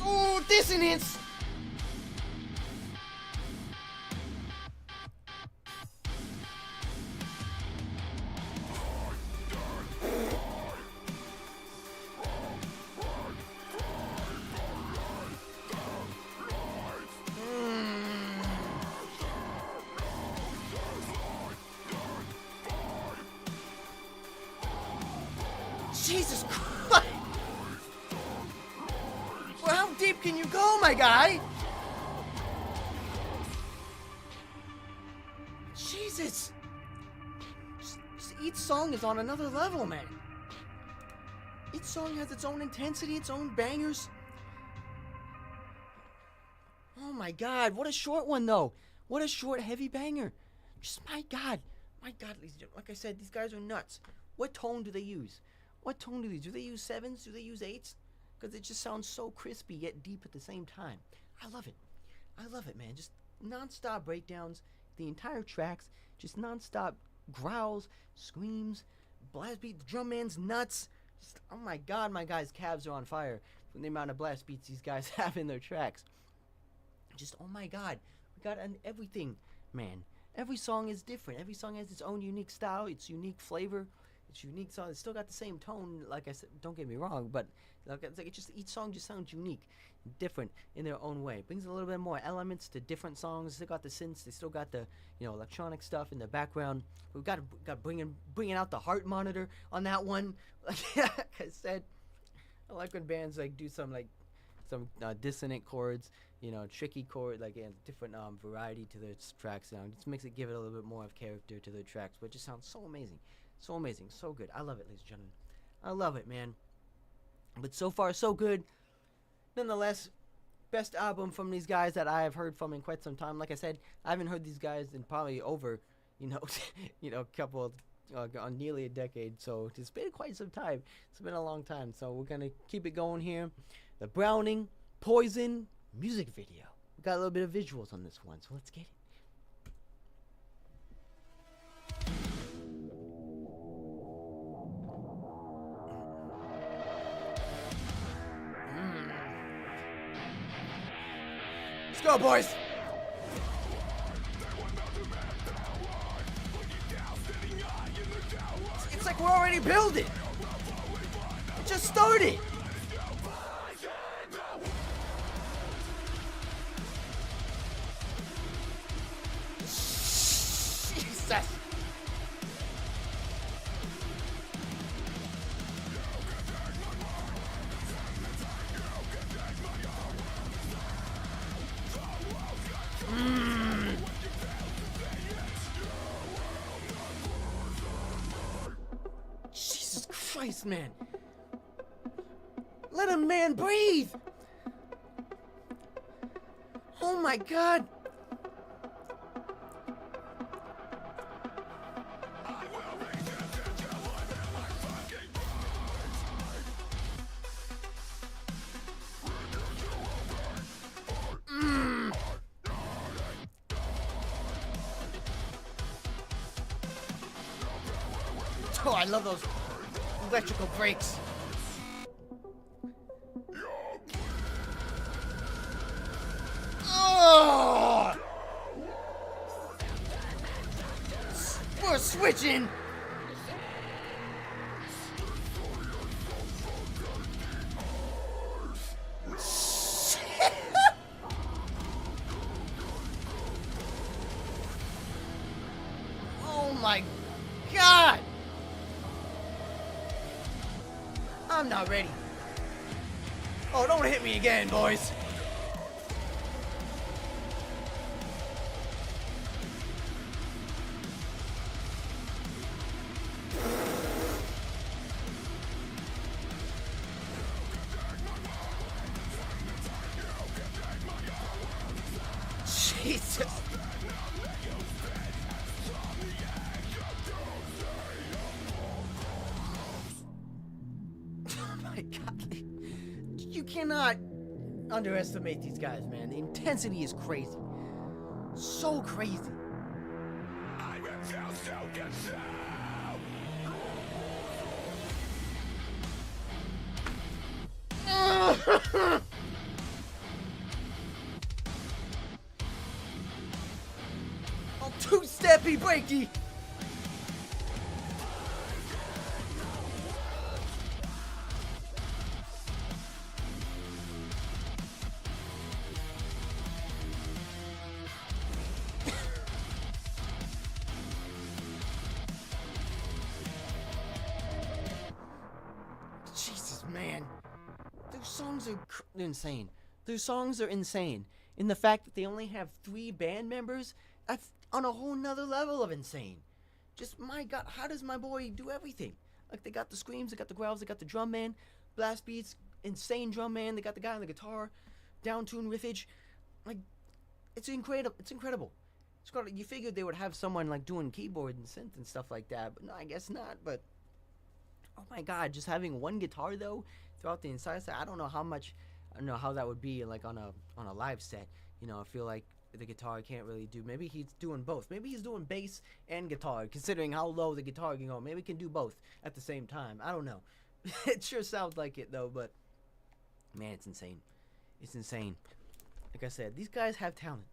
Ooh, dissonance! Jesus Christ! Well, how deep can you go, my guy? Jesus! Each song is on another level, man. Each song has its own intensity, its own bangers. Oh my god, what a short one, though. What a short, heavy banger. Just, my god, ladies and gentlemen. Like I said, these guys are nuts. What tone do they use? What tone do they use? Do they use 7s? Do they use 8s? Because it just sounds so crispy yet deep at the same time. I love it. I love it, man. Just non-stop breakdowns, the entire tracks, just non-stop growls, screams, blast beat. The drum man's nuts. Just, oh my god, my guys' calves are on fire from the amount of blast beats these guys have in their tracks. Just, oh my god, we got everything, man. Every song is different. Every song has its own unique style, its unique flavor, its unique song. It's still got the same tone, like I said, don't get me wrong, but like, it's like, each song just sounds unique, different in their own way. Brings a little bit more elements to different songs. They got the synths, they still got the, electronic stuff in the background. We've got bringing out the heart monitor on that one. Like I said, I like when bands like do some dissonant chords, tricky chord, like different variety to their tracks. It just makes it give it a little bit more of character to their tracks, but it just sounds so amazing, so good. I love it, ladies and gentlemen. I love it, man. But so far, so good. Nonetheless, best album from these guys that I have heard from in quite some time. Like I said, I haven't heard these guys in probably over, a couple, nearly a decade. So it's been quite some time. It's been a long time. So we're gonna keep it going here. The Browning Poison music video. We got a little bit of visuals on this one, so let's get it. Let's go, boys! It's like we're already building! It just started! Jesus! Jesus Christ, man. Let a man breathe. Oh my God. Oh, I love those electrical brakes. Oh! We're switching. Oh my God! I'm not ready. Oh, don't hit me again, boys. Jesus. Oh my God. You cannot underestimate these guys, man. The intensity is crazy. So crazy. I will so get Oh, two-steppy breaky. Jesus, man. Those songs are insane. Those songs are insane. In the fact that they only have 3 band members, that's on a whole nother level of insane. Just, my God, how does my boy do everything? Like, they got the screams, they got the growls, they got the drum man, blast beats, insane drum man, they got the guy on the guitar, down-tune riffage. Like, it's incredible. It's incredible. You figured they would have someone, like, doing keyboard and synth and stuff like that, but no, I guess not. But, oh my God, just having one guitar, though, throughout the entire set, I don't know how much don't know how that would be like on a live set. You know, I feel like the guitar can't really do. Maybe he's doing both. Maybe he's doing bass and guitar, considering how low the guitar can go. Maybe he can do both at the same time. I don't know. It sure sounds like it though, but man, it's insane. It's insane. Like I said, these guys have talent.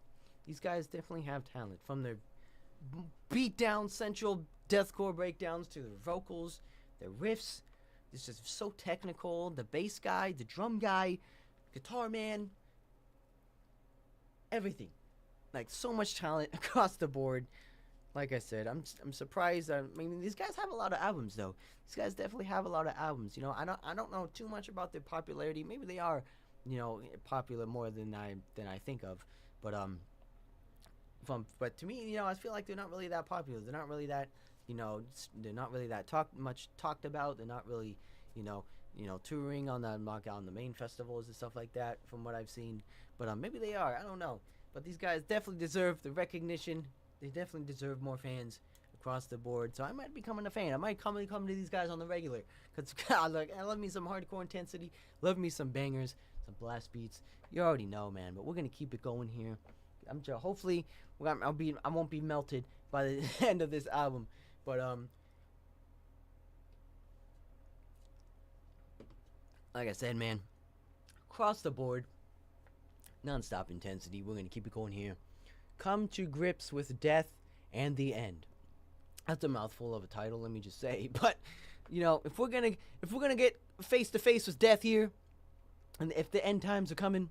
These guys definitely have talent. From their beat down central deathcore breakdowns to their vocals, their riffs. It's just so technical. The bass guy, the drum guy, guitar man, everything. Like so much talent across the board. Like I said, I'm surprised. I mean, these guys have a lot of albums though. These guys definitely have a lot of albums. You know, I don't know too much about their popularity. Maybe they are, you know, popular more than I think of. But but to me, you know, I feel like they're not really that popular. They're not really that, you know, they're not really that talked about. They're not really, you know, touring on the main festivals and stuff like that. From what I've seen, but maybe they are. I don't know. But these guys definitely deserve the recognition. They definitely deserve more fans across the board. So I might be becoming a fan. I might come to these guys on the regular. Because I love me some hardcore intensity. Love me some bangers. Some blast beats. You already know, man. But we're going to keep it going here. Hopefully, I won't be melted by the end of this album. But, like I said, man. Across the board. Non-stop intensity. We're going to keep it going here. Come to grips with death and the end. That's a mouthful of a title, let me just say. But, you know, if we're gonna get face to face with death here, and if the end times are coming,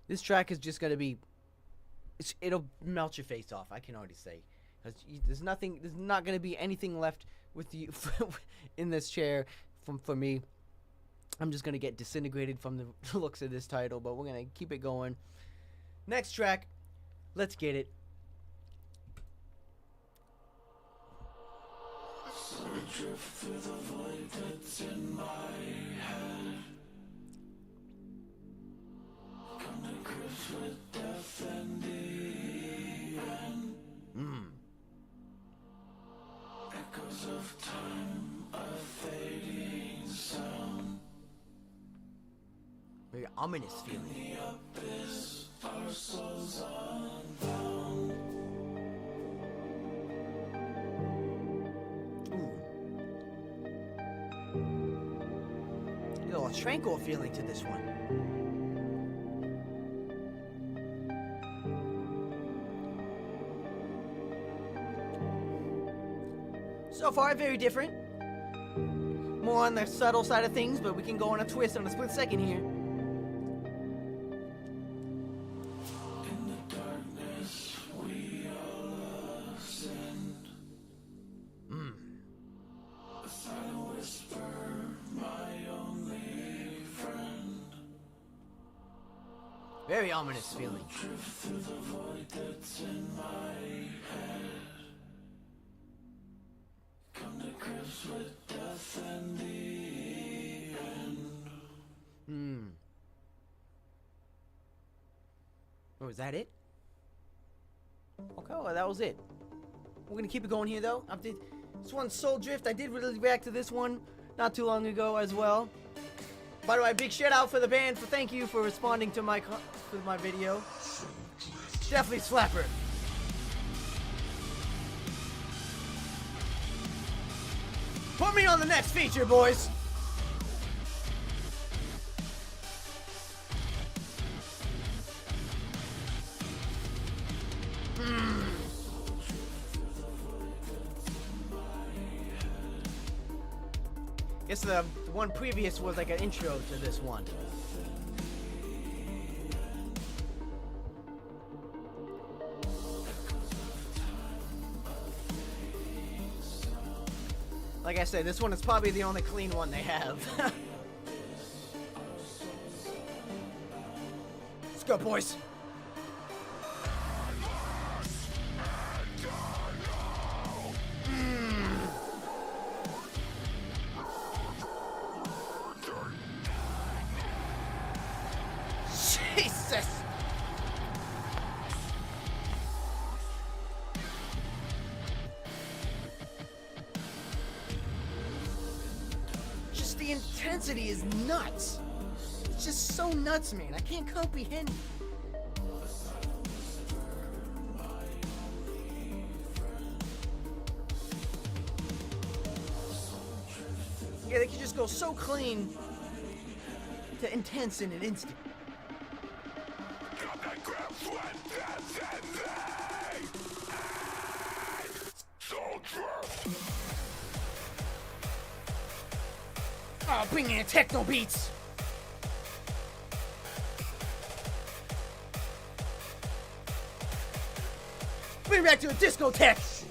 this track is just gonna be, it'll melt your face off. I can already say, because there's not gonna be anything left with you in this chair for me. I'm just gonna get disintegrated from the looks of this title, but we're gonna keep it going. Next track. Let's get it. So drift through the void that's in my head. Come to grips with death and the end. Echoes of time, a fading sound. Very ominous feeling. In the abyss. Our souls unbound. Ooh. You know, a tranquil feeling to this one. So far, very different. More on the subtle side of things, but we can go on a twist on a split second here. Very ominous feeling. Drift through the void that's in my head. Come to grips with death and the end. Oh, is that it? Okay, well, that was it. We're gonna keep it going here, though. This one's Soul Drift. I did really react to this one not too long ago as well. By the way, big shout out for the band. Thank you for responding to my video. Definitely slapper. Put me on the next feature, boys. Guess the one previous was like an intro to this one. Like I said, this one is probably the only clean one they have. Let's go, boys. Jesus! Just the intensity is nuts. It's just so nuts, man. I can't comprehend. Yeah, they can just go so clean to intense in an instant. Oh, bring in techno beats. Bring it back to a discotheque.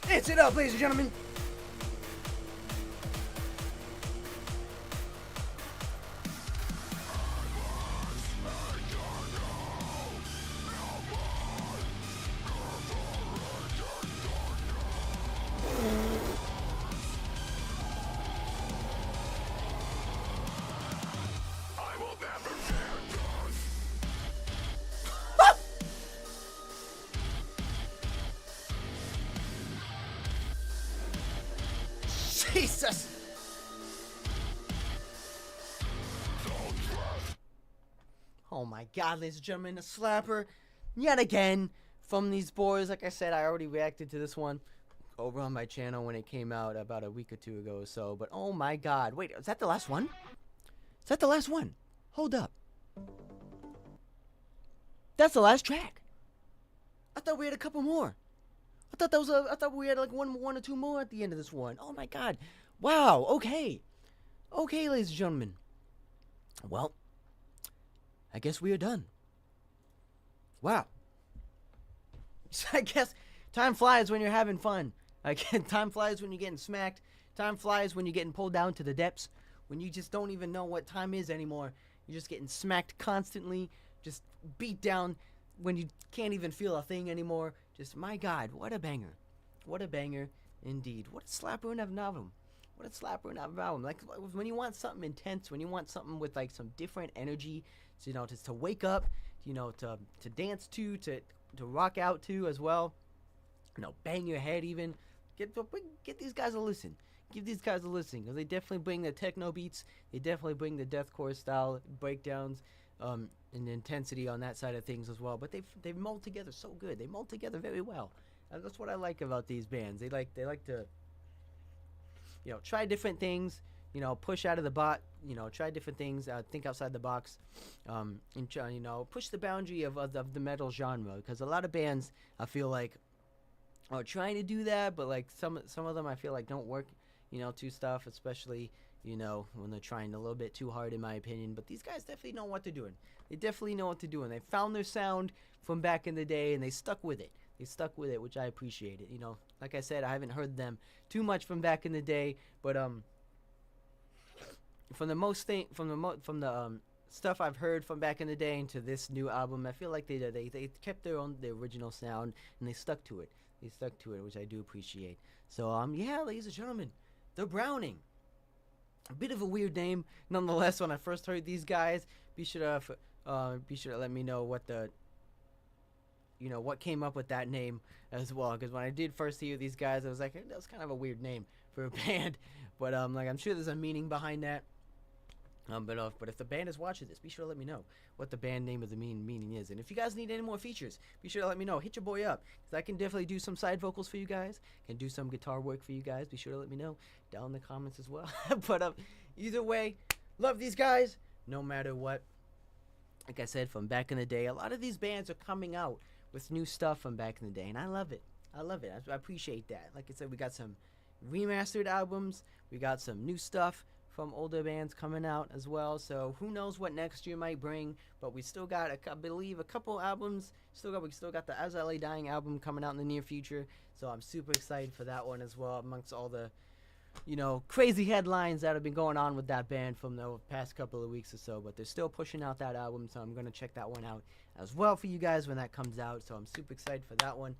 Dance it up, ladies and gentlemen. Jesus! Oh my god, ladies and gentlemen, a slapper yet again from these boys. Like I said, I already reacted to this one over on my channel when it came out about a week or two ago or so. But oh my god, wait, is that the last one? Is that the last one? Hold up. That's the last track. I thought we had a couple more. I thought we had like one or two more at the end of this one. Oh my god. Wow. Okay. Okay, ladies and gentlemen. Well, I guess we are done. Wow. I guess time flies when you're having fun. Time flies when you're getting smacked. Time flies when you're getting pulled down to the depths. When you just don't even know what time is anymore. You're just getting smacked constantly. Just beat down when you can't even feel a thing anymore. Just, my God, what a banger. What a banger, indeed. What a slapper in an album. What a slapper in an album. Like, when you want something intense, when you want something with, like, some different energy, so, you know, to wake up, you know, to dance to rock out to as well. You know, bang your head even. Get these guys a listen. Give these guys a listen, because they definitely bring the techno beats. They definitely bring the deathcore style breakdowns. And intensity on that side of things as well, but they mold together so good. They mold together very well. That's what I like about these bands. They like to, you know, try different things. You know, push out of the box. You know, try different things. Think outside the box, and try, you know, push the boundary of the metal genre. Because a lot of bands, I feel like, are trying to do that, but like some of them, I feel like don't work. You know, too stuff, especially, you know, when they're trying a little bit too hard, in my opinion. But these guys definitely know what they're doing. They definitely know what they're doing. They found their sound from back in the day, and they stuck with it. They stuck with it, which I appreciate it. You know, like I said, I haven't heard them too much from back in the day, but from the stuff I've heard from back in the day into this new album, I feel like they kept their original sound, and they stuck to it. They stuck to it, which I do appreciate. So yeah, ladies and gentlemen, The Browning. A bit of a weird name, nonetheless. When I first heard these guys, be sure to let me know what what came up with that name as well. Because when I did first hear these guys, I was like, hey, that was kind of a weird name for a band. But like, I'm sure there's a meaning behind that. But if the band is watching this, be sure to let me know what the band name of the meaning is. And if you guys need any more features, be sure to let me know. Hit your boy up, because I can definitely do some side vocals for you guys. Can do some guitar work for you guys. Be sure to let me know down in the comments as well. But either way, love these guys no matter what. Like I said, from back in the day, a lot of these bands are coming out with new stuff from back in the day, and I love it. I love it. I appreciate that. Like I said, we got some remastered albums. We got some new stuff from older bands coming out as well. So who knows what next year might bring, but we still got, I believe, a couple albums. We still got the As I Lay Dying album coming out in the near future. So I'm super excited for that one as well, amongst all the, you know, crazy headlines that have been going on with that band from the past couple of weeks or so. But they're still pushing out that album, so I'm going to check that one out as well for you guys when that comes out. So I'm super excited for that one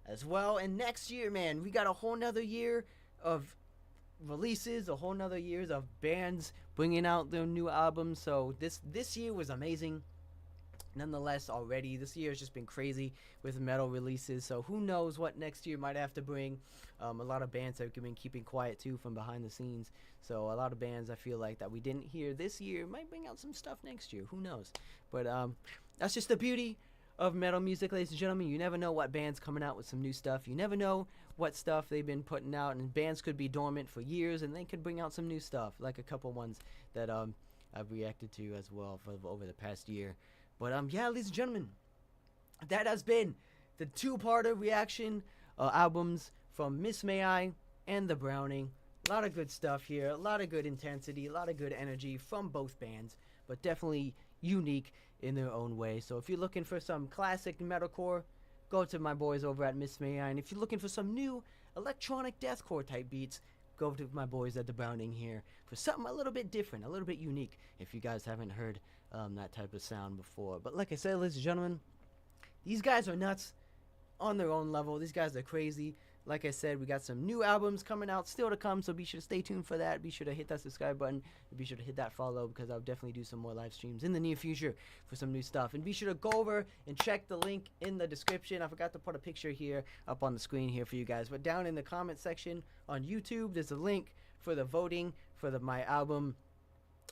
as well. And next year, man, we got a whole nother year of releases, a whole nother years of bands bringing out their new albums. So this year was amazing. nonetheless, already this year has just been crazy with metal releases, so who knows what next year might have to bring. A lot of bands have been keeping quiet too from behind the scenes, so a lot of bands I feel like that we didn't hear this year might bring out some stuff next year, who knows. But that's just the beauty of metal music, ladies and gentlemen. You never know what band's coming out with some new stuff. You never know what stuff they've been putting out, and bands could be dormant for years and they could bring out some new stuff, like a couple ones that I've reacted to as well for over the past year. But yeah, ladies and gentlemen, that has been the two-parter reaction albums from Miss May I and The Browning. A lot of good stuff here, a lot of good intensity, a lot of good energy from both bands, but definitely unique in their own way. So if you're looking for some classic metalcore, go to my boys over at Miss May I. And if you're looking for some new electronic deathcore type beats, go to my boys at The Browning here for something a little bit different, a little bit unique, if you guys haven't heard that type of sound before. But like I said, ladies and gentlemen, these guys are nuts on their own level. These guys are crazy. Like I said, we got some new albums coming out still to come, so be sure to stay tuned for that. Be sure to hit that subscribe button, and be sure to hit that follow, because I'll definitely do some more live streams in the near future for some new stuff. And be sure to go over and check the link in the description. I forgot to put a picture here up on the screen here for you guys, but down in the comment section on YouTube, there's a link for the voting for my album.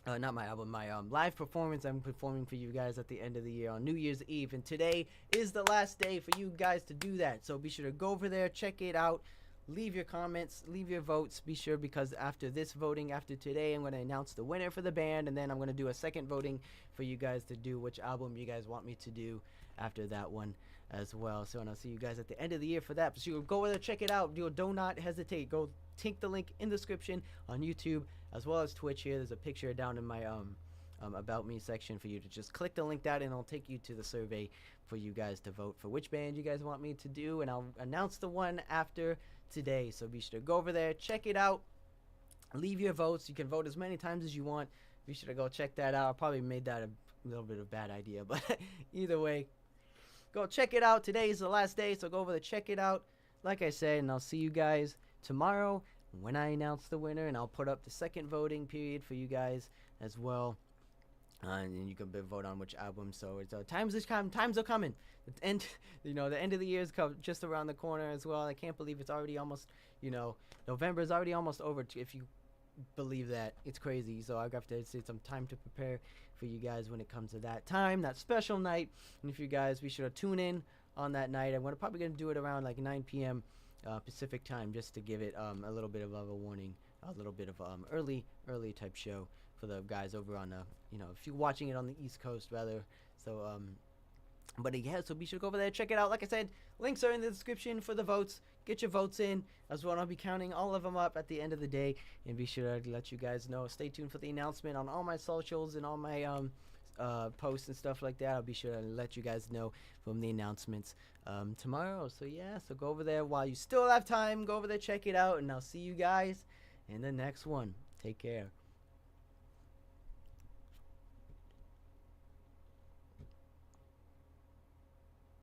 Not my album, my live performance I'm performing for you guys at the end of the year on New Year's Eve. And today is the last day for you guys to do that. So be sure to go over there, check it out, leave your comments, leave your votes. Be sure, because after this voting, after today, I'm going to announce the winner for the band. And then I'm going to do a second voting for you guys to do which album you guys want me to do after that one as well. So, and I'll see you guys at the end of the year for that. So go over there, check it out. Do not hesitate. Go take the link in the description on YouTube as well as Twitch here. There's a picture down in my about me section for you to just click the link down, and it'll take you to the survey for you guys to vote for which band you guys want me to do, and I'll announce the one after today. So be sure to go over there, check it out, leave your votes. You can vote as many times as you want. Be sure to go check that out. I probably made that a little bit of a bad idea, but either way, go check it out. Today is the last day, so go over there, check it out, like I said, and I'll see you guys tomorrow when I announce the winner, and I'll put up the second voting period for you guys as well, and then you can vote on which album. So it's times are coming. The end, the end of the year is just around the corner as well. I can't believe it's already almost, November is already almost over. If you believe that, it's crazy. So I have to take some time to prepare for you guys when it comes to that time, that special night. And if you guys, be sure to tune in on that night. I'm probably gonna do it around like 9 p.m. Pacific time, just to give it a little bit of a warning, a little bit of early type show for the guys over on if you're watching it on the East Coast rather. So but yeah, so be sure to go over there, check it out. Like I said, links are in the description for the votes. Get your votes in as well. I'll be counting all of them up at the end of the day, and be sure to let you guys know. Stay tuned for the announcement on all my socials and all my posts and stuff like that. I'll be sure to let you guys know from the announcements tomorrow. So yeah, so go over there while you still have time. Go over there, check it out, and I'll see you guys in the next one. Take care.